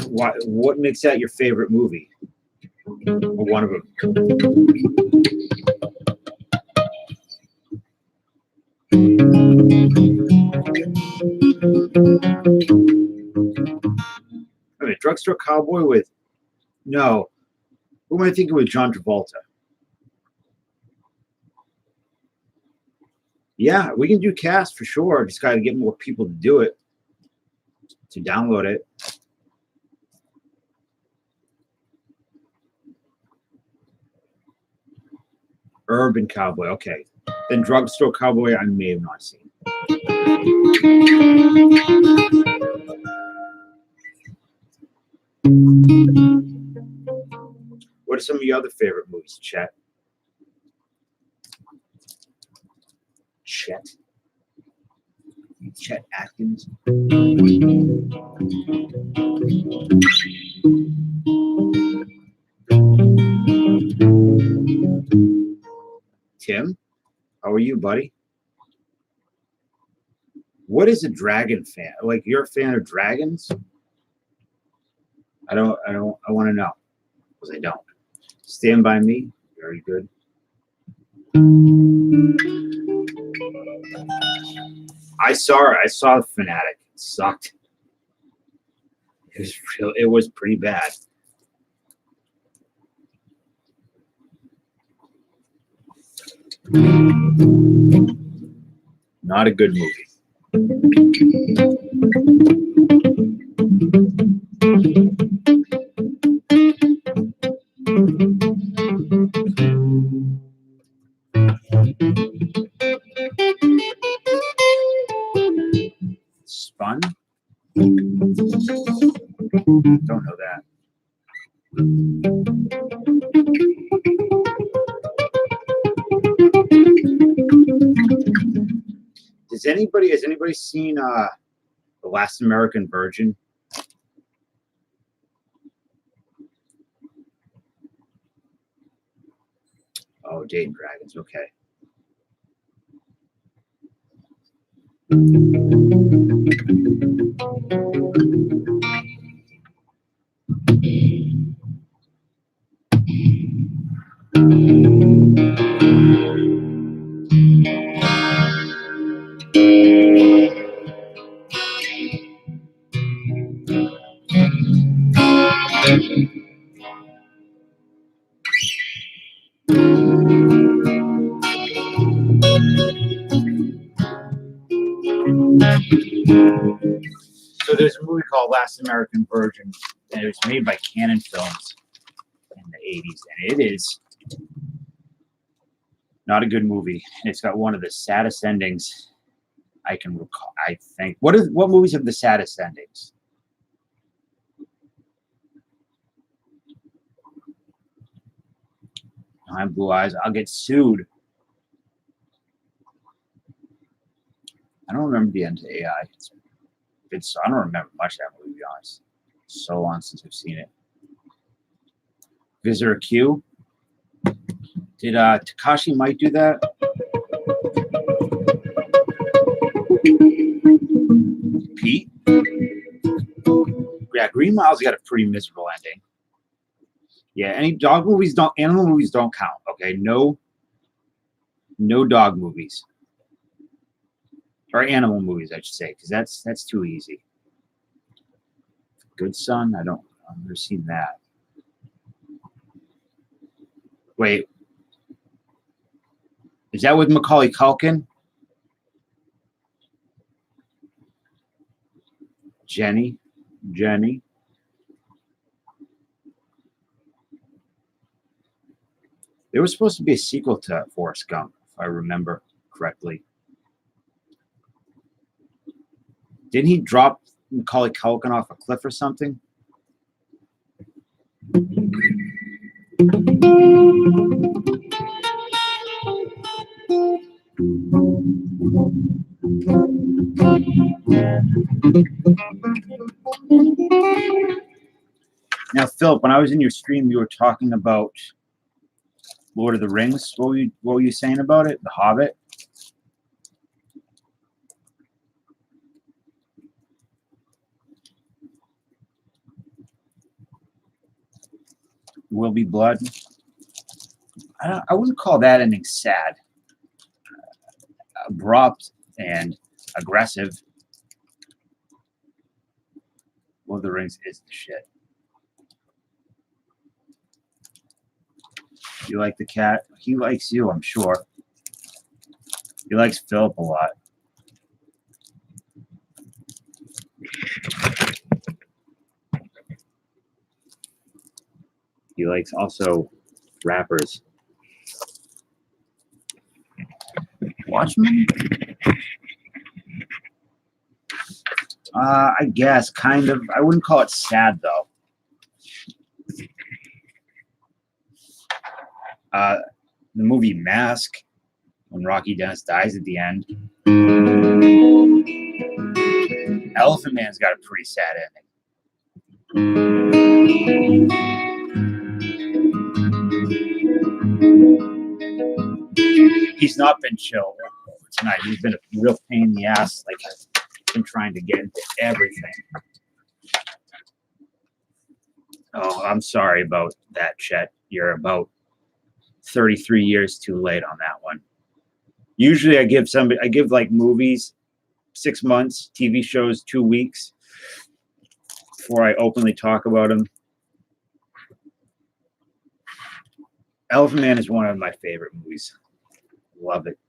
What makes that your favorite movie? Or one of them? I mean, Drugstore Cowboy with no. Who am I thinking with John Travolta? Yeah, we can do cast for sure. Just got to get more people to do it, to download it. Urban Cowboy, okay. Then Drugstore Cowboy, I may have not seen. What are some of your other favorite movies, Chet? Chet Atkins. Tim, how are you, buddy? What is a dragon fan? Like, you're a fan of dragons? I want to know, because I don't. Stand By Me, very good. I saw The Fanatic. It sucked. It was pretty bad. Not a good movie. Spun? Don't know that. Has anybody seen The Last American Virgin? Oh, Dating Dragons, okay. So there's a movie called Last American Virgin. and it was made by Canon Films in the 80s, and it is not a good movie. It's got one of the saddest endings I can recall. I think. What movies have the saddest endings? I have blue eyes. I'll get sued. I don't remember the end to AI. I don't remember much of that movie, to be honest. It's so long since I've seen it. Visitor Q. Did Takashi Miike do that? Pete? Yeah, Green Mile's got a pretty miserable ending. Yeah, animal movies don't count. Okay, no dog movies or animal movies, I should say, because that's too easy. Good Son, I've never seen that. Wait, is that with Macaulay Culkin? Jenny. There was supposed to be a sequel to Forrest Gump, if I remember correctly. Didn't he drop Macaulay Culkin off a cliff or something? Now, Philip, when I was in your stream, you were talking about Lord of the Rings. What were you saying about it? The Hobbit? Will Be Blood? I wouldn't call that ending sad. Abrupt and aggressive. Lord of the Rings is the shit. You like the cat? He likes you, I'm sure. He likes Philip a lot. He likes also rappers. Watchmen? I guess, kind of. I wouldn't call it sad, though. The movie Mask, when Rocky Dennis dies at the end. Elephant Man's got a pretty sad ending. He's not been chill tonight. He's been a real pain in the ass. Like, I've been trying to get into everything. Oh, I'm sorry about that, Chet. You're about 33 years too late on that one. Usually I give like movies 6 months, TV shows 2 weeks before I openly talk about them. Elephant Man is one of my favorite movies. Love it.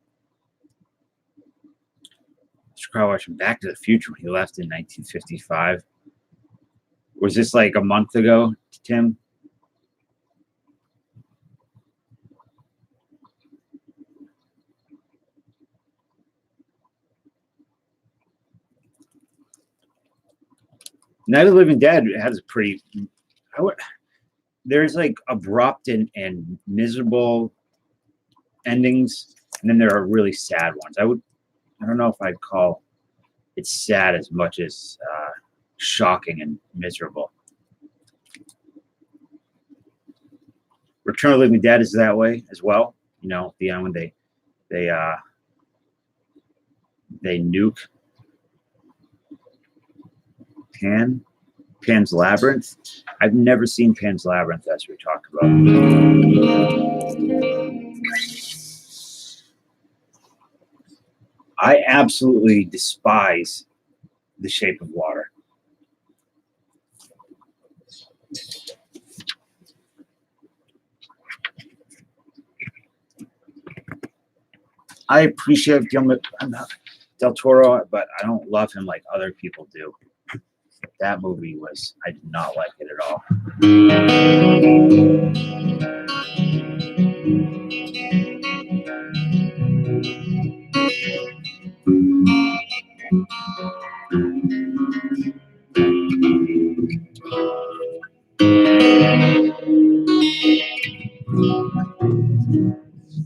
I should probably watch Back to the Future when he left in 1955. Was this like a month ago, Tim? Night of the Living Dead has a pretty... there's like abrupt and miserable endings, and then there are really sad ones. I don't know if I'd call it sad as much as shocking and miserable. Return of the Living Dead is that way as well. You know, at the end when they nuke Pan's Labyrinth. I've never seen Pan's Labyrinth, as we talked about. I absolutely despise The Shape of Water. I appreciate Del Toro, but I don't love him like other people do. That movie was, I did not like it at all.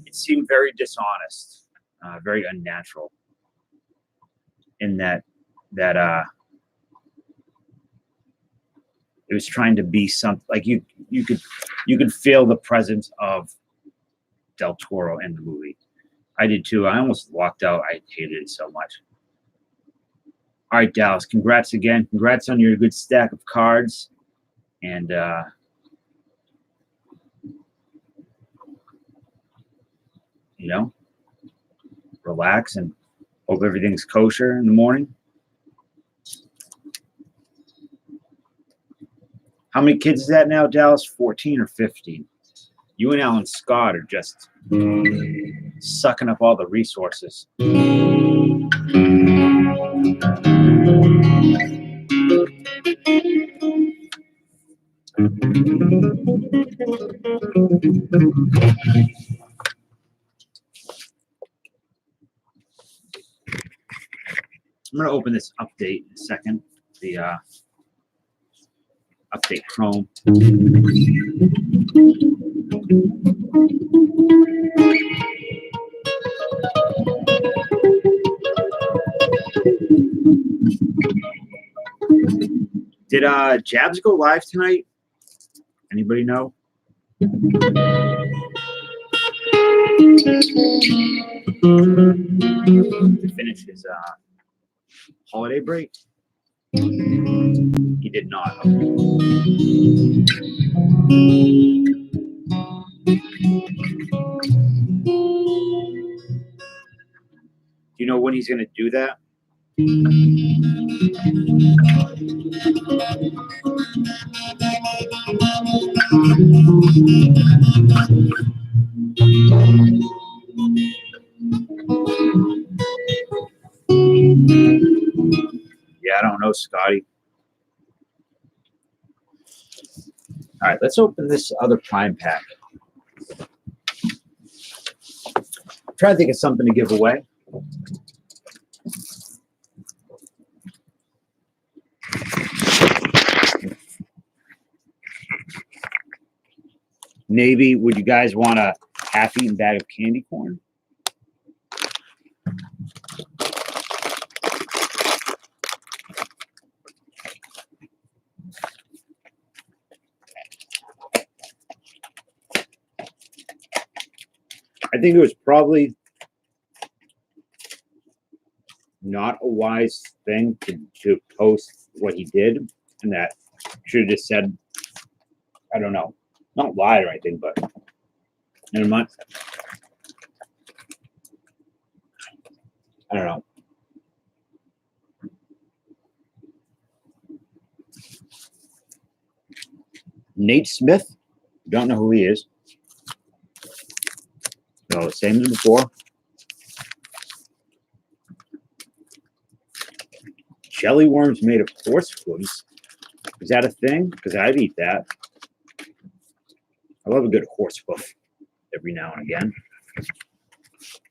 It seemed very dishonest, very unnatural in that it was trying to be something like you could feel the presence of Del Toro in the movie. I did too. I almost walked out. I hated it so much. All right, Dallas, congrats again. Congrats on your good stack of cards. And you know, relax and hope everything's kosher in the morning. How many kids is that now, Dallas? 14 or 15? You and Alan Scott are just sucking up all the resources. I'm going to open this update in a second. The update Chrome. Did Jabs go live tonight? Anybody know? To finish his holiday break? He did not. Do you know when he's going to do that? Yeah, I don't know, Scotty. All right, let's open this other Prime pack. I'm trying to think of something to give away. Maybe, would you guys want a half-eaten bag of candy corn? I think it was probably not a wise thing to post what he did, and that should have just said, I don't know, not lied or anything, but never mind. I don't know. Nate Smith, don't know who he is. So same as before. Jelly worms made of horse hooves. Is that a thing? Because I'd eat that. I love a good horse hoof every now and again.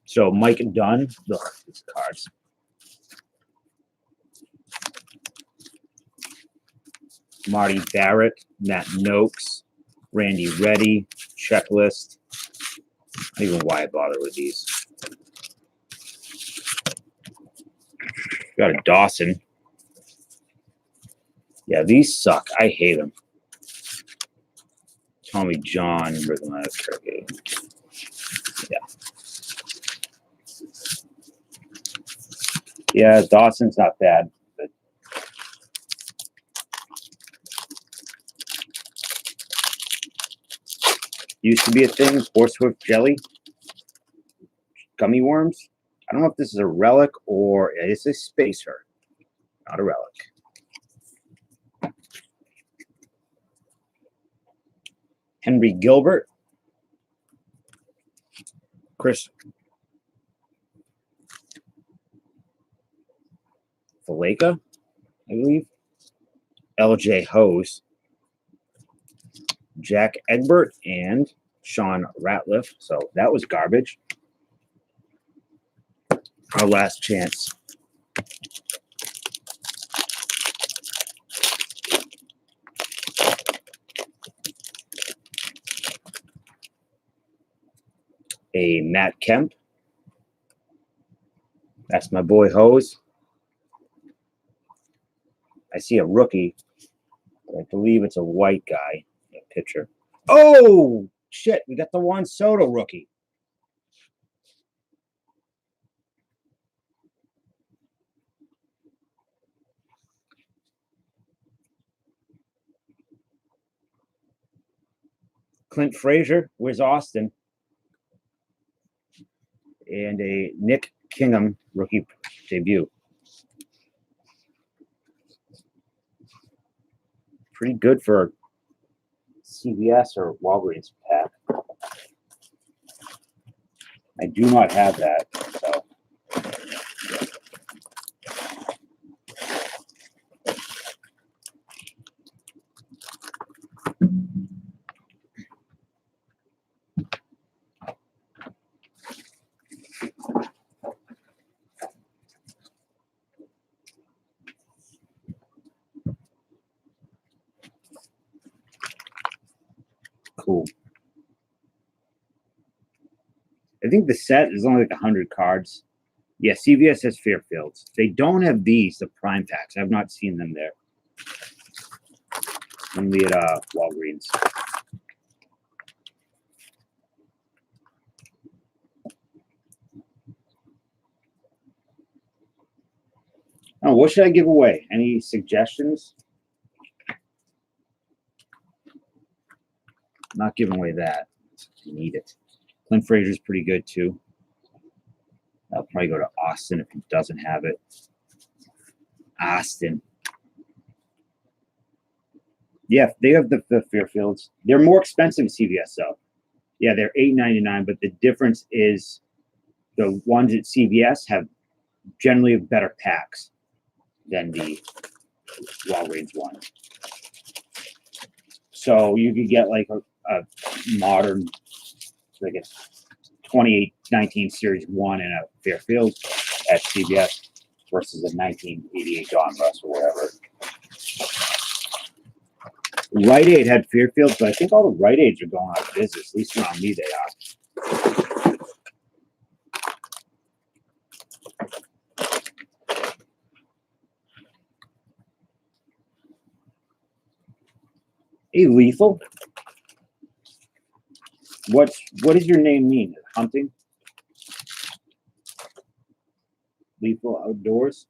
So Mike and Dunn. Ugh, these cards. Marty Barrett, Matt Noakes, Randy Reddy, Checklist. I don't even know why I bother with these. Got a Dawson. Yeah, these suck. I hate them. Tommy John, Turkey. Yeah. Yeah, Dawson's not bad. But used to be a thing, horsehoof jelly. Gummy worms. I don't know if this is a relic or it's a spacer. Not a relic. Henry Gilbert. Chris Valeka, I believe. LJ Hose, Jack Egbert, and Sean Ratliff. So that was garbage. Our last chance. A Matt Kemp. That's my boy Hose. I see a rookie. I believe it's a white guy. A pitcher. Oh, shit. We got the Juan Soto rookie. Clint Frazier. Where's Austin? And a Nick Kingham rookie debut. Pretty good for CVS or Walgreens pack. I do not have that, so. Cool. I think the set is only like 100 cards. Yeah, CVS has Fairfields. They don't have these, the prime packs. I've not seen them there. Only at Walgreens. Oh, what should I give away? Any suggestions? Not giving away that. You need it. Clint Frazier's pretty good too. I'll probably go to Austin if he doesn't have it. Austin. Yeah, they have the Fairfields. They're more expensive CVS though. Yeah, they're $8.99, but the difference is the ones at CVS have generally better packs than the Walgreens one. So you could get like a modern, like a 2819 Series 1 in a Fairfield at CVS versus a 1988 Don Russ or whatever. Rite Aid had Fairfields, but I think all the Rite Aids are going out of business. At least around me, they are. Hey, Lethal. What does your name mean? Hunting? Lethal Outdoors?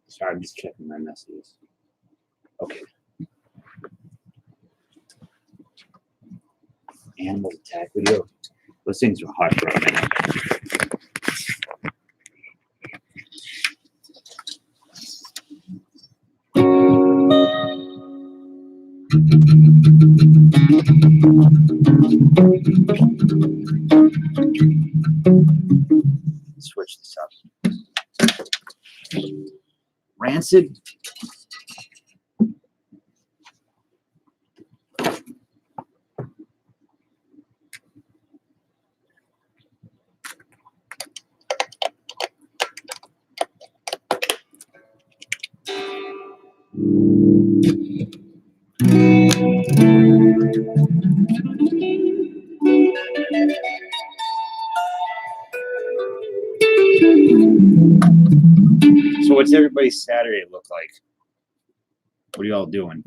Sorry, I'm just checking my messages. Okay. Animal attack video. Those things are hot for a minute. Switch this up. Rancid. So what's everybody's Saturday look like? What are y'all doing?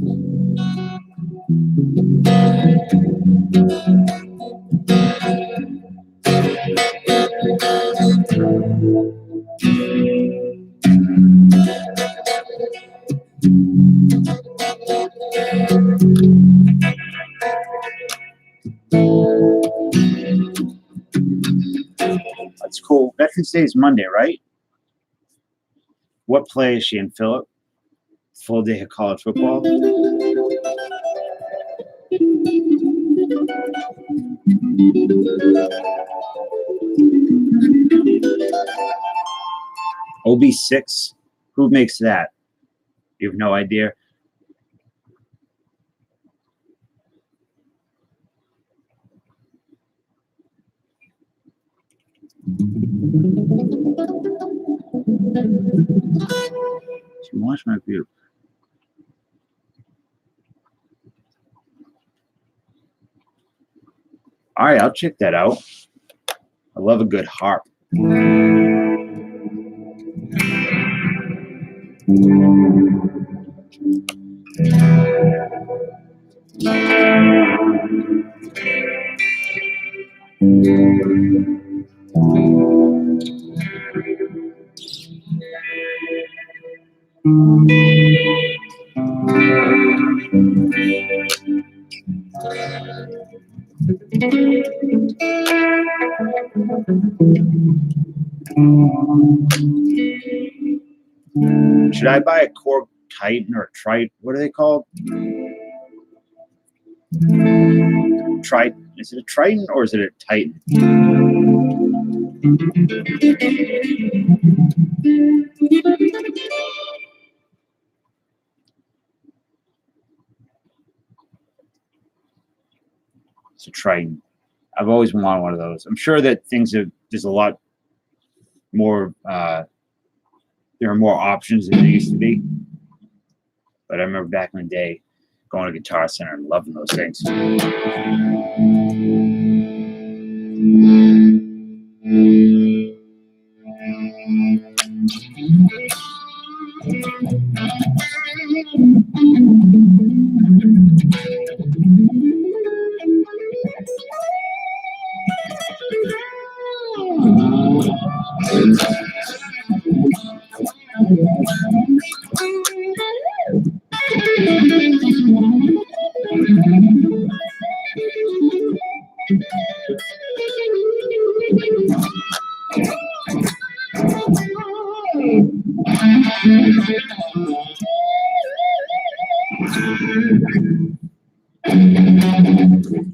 Veterans Day is Monday, right? What play is she in, Philip? Full day of college football. OB6. Who makes that? You have no idea. Watch my view. All right, I'll check that out. I love a good harp. Should I buy a Korg Titan or a Triton? What are they called? Triton. Is it a Triton or is it a Titan? It's a Triton. I've always wanted one of those. I'm sure that there's a lot more, there are more options than there used to be. But I remember back in the day going to Guitar Center and loving those things.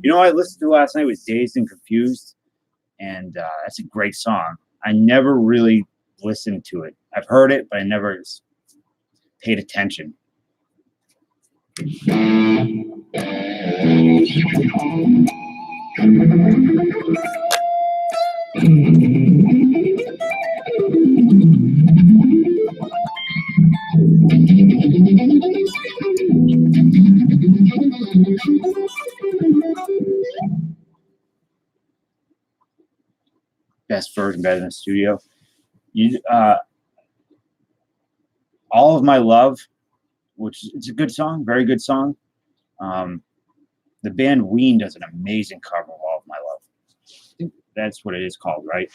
You know what I listened to last night was Dazed and Confused, and that's a great song. I never really listened to it. I've heard it, but I never paid attention. Best version, better than studio. All of My Love, which it's a good song, very good song. The band Ween does an amazing cover of All of My Love. I think that's what it is called, right?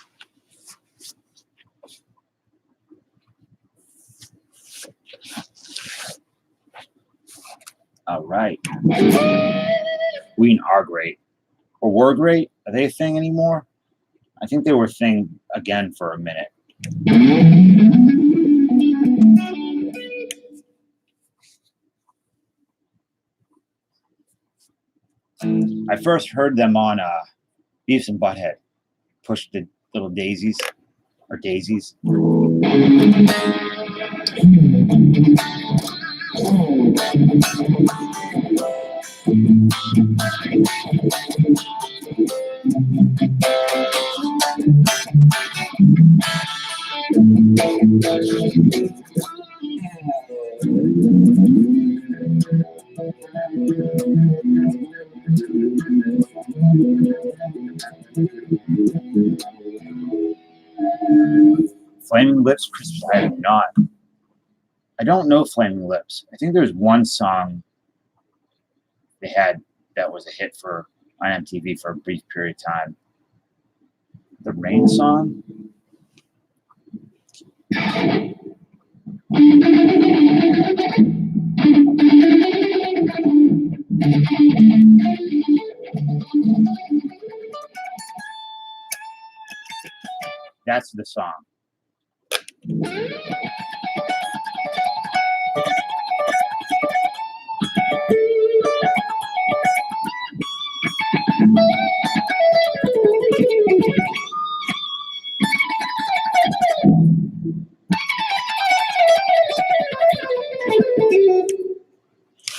All right. Ween are great. Or were great. Are they a thing anymore? I think they were a thing again for a minute. I first heard them on Beavis and Butthead. Push the Little Daisies or Daisies. Flaming Lips Christmas. I have not. I don't know Flaming Lips. I think there's one song they had that was a hit for on MTV for a brief period of time. The Rain song. That's the song.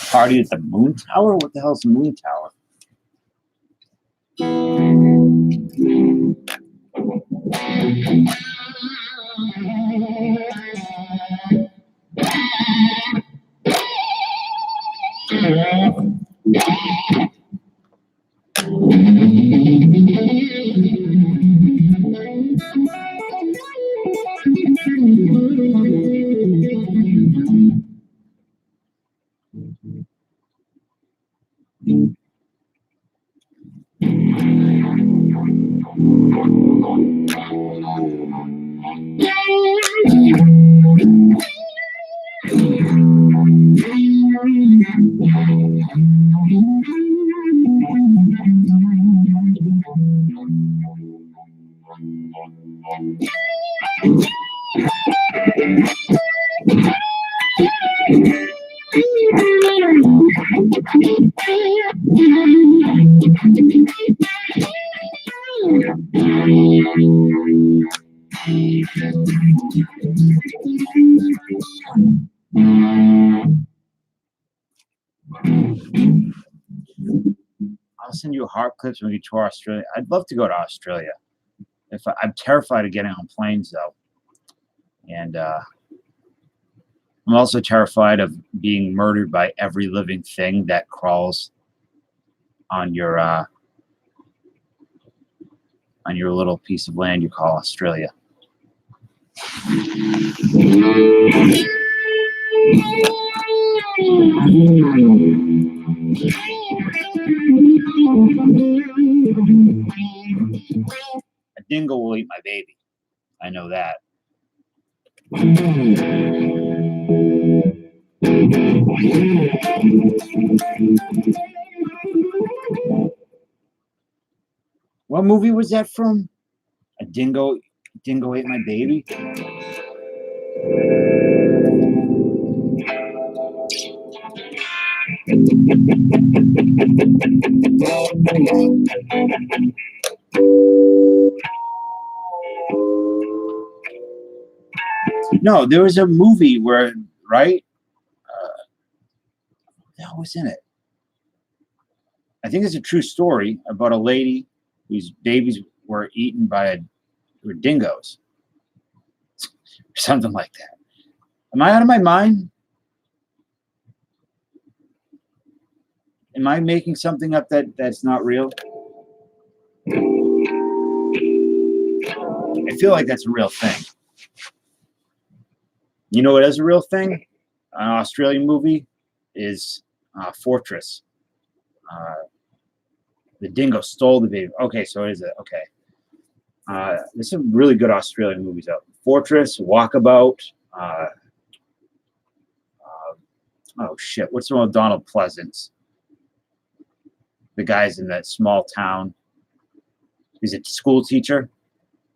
Party at the Moon Tower? What the hell's the Moon Tower? I'll send you heart clips when we tour Australia. I'd love to go to Australia. I'm terrified of getting on planes though, and I'm also terrified of being murdered by every living thing that crawls on your little piece of land you call Australia. A dingo will eat my baby. I know that. What movie was that from? A dingo ate my baby? No, there was a movie where, right? What was in it? I think it's a true story about a lady whose babies were eaten by dingoes. Something like that. Am I out of my mind? Am I making something up that's not real? I feel like that's a real thing. You know what is a real thing? An Australian movie is Fortress. The dingo stole the baby. Okay, so it is it. Okay. There's some really good Australian movies out. Fortress, Walkabout. Oh shit! What's the one with Donald Pleasance? The guy's in that small town. He's a school teacher,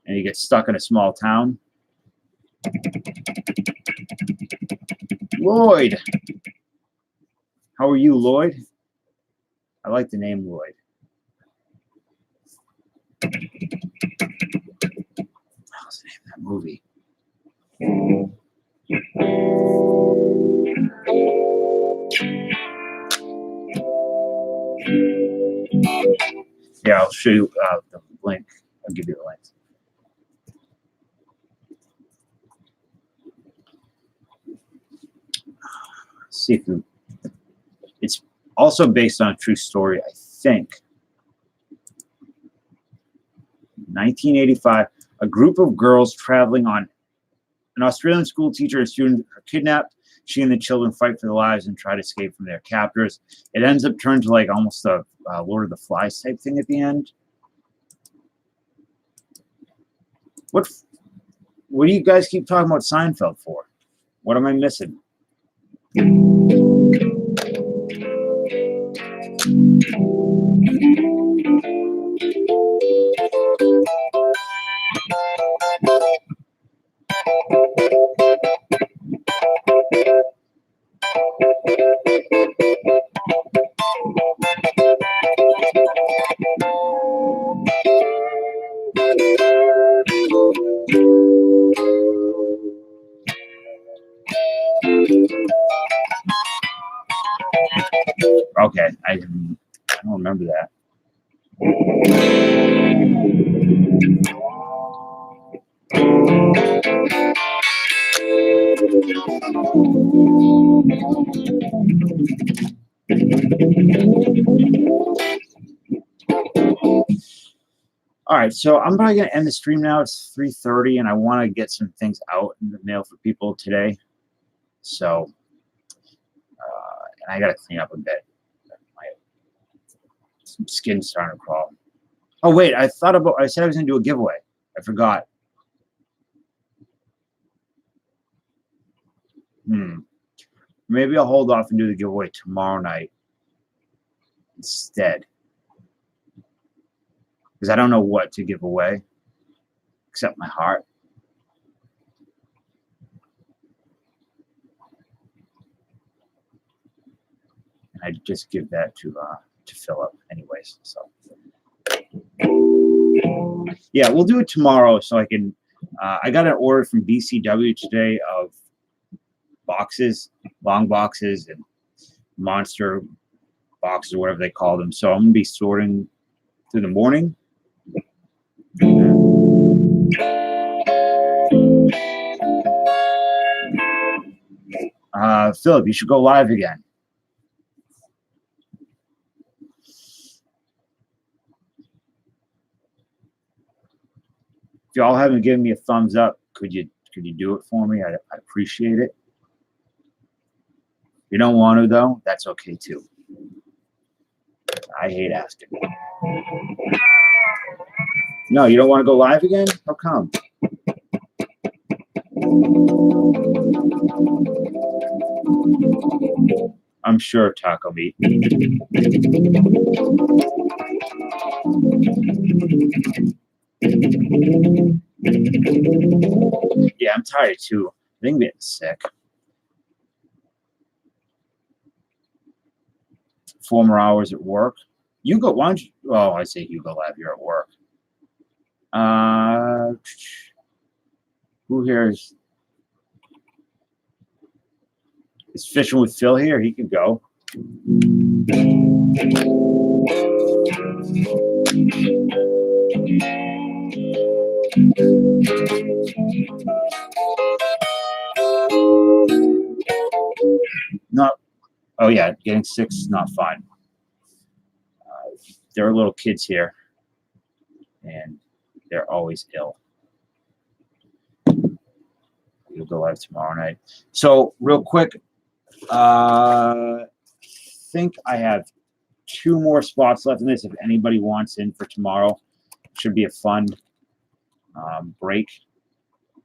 and he gets stuck in a small town. Lloyd. How are you, Lloyd? I like the name Lloyd. What was the name of that movie? Yeah, I'll show you the link. I'll give you the link. See if it's also based on a true story, I think. 1985, a group of girls traveling on an Australian school teacher and student are kidnapped. She and the children fight for their lives and try to escape from their captors. It ends up turning to like almost a Lord of the Flies type thing at the end. What do you guys keep talking about Seinfeld for? What am I missing? remember that. All right, so I'm probably gonna end the stream now. It's 3:30, and I want to get some things out in the mail for people today. So, and I gotta clean up a bit. Some skin's starting to crawl. Oh wait, I said I was gonna do a giveaway. I forgot. Maybe I'll hold off and do the giveaway tomorrow night instead. Because I don't know what to give away except my heart. And I just give that to Philip anyways. So yeah, we'll do it tomorrow so I can I got an order from BCW today of boxes, long boxes and monster boxes or whatever they call them. So I'm gonna be sorting through the morning. Philip, you should go live again. If y'all haven't given me a thumbs up, could you do it for me? I'd appreciate it. If you don't want to though, that's okay too. I hate asking. No, you don't want to go live again? How come? I'm sure of taco meat. Yeah, I'm tired too. I think I'm getting sick. 4 more hours at work. You go, why don't you? Oh, I say you go live. You're at work. Who here is fishing with Phil here? He could go. Not. Oh yeah, getting sick is not fun. There are little kids here, and they're always ill. You'll go live tomorrow night. So real quick, I think I have 2 more spots left in this. If anybody wants in for tomorrow, should be a fun break.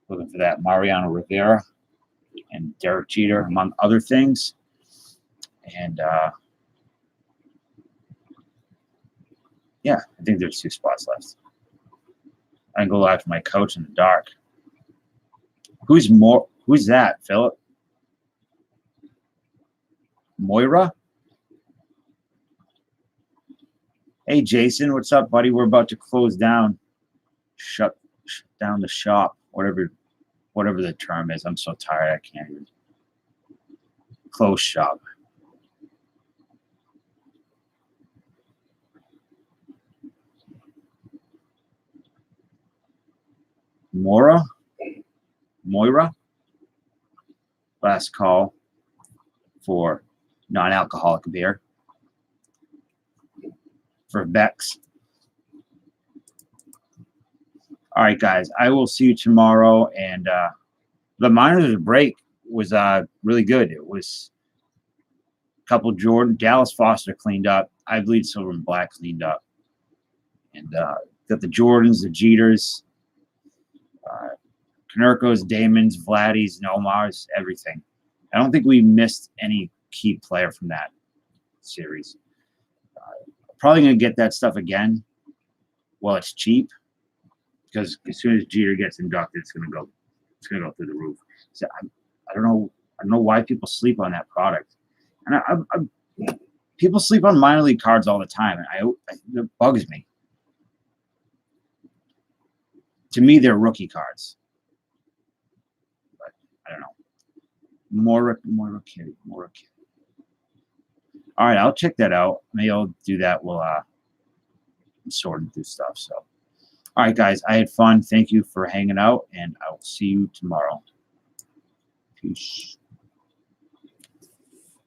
Looking for that Mariano Rivera and Derek Jeter, among other things. And yeah, I think there's 2 spots left. I can go live from my couch in the dark. Who's that, Philip? Moira? Hey, Jason, what's up, buddy? We're about to close down. Shut down the shop, whatever the term is. I'm so tired, I can't even. Close shop. Moira? Last call for non-alcoholic beer. For Bex. All right, guys. I will see you tomorrow. And the minors break was really good. It was a couple Jordan. Dallas Foster cleaned up. I Bleed Silver and Black cleaned up. And got the Jordans, the Jeters, Konerkos, Damons, Vladdies, Nomars, everything. I don't think we missed any key player from that series. Probably going to get that stuff again while it's cheap, because as soon as Jeter gets inducted, it's going to go through the roof. So I don't know why people sleep on that product, and people sleep on minor league cards all the time, and it bugs me. To me, they're rookie cards, but I don't know. More rookie. All right, I'll check that out. Maybe I'll do that. We'll sort and do stuff. So, all right, guys, I had fun. Thank you for hanging out, and I will see you tomorrow. Peace.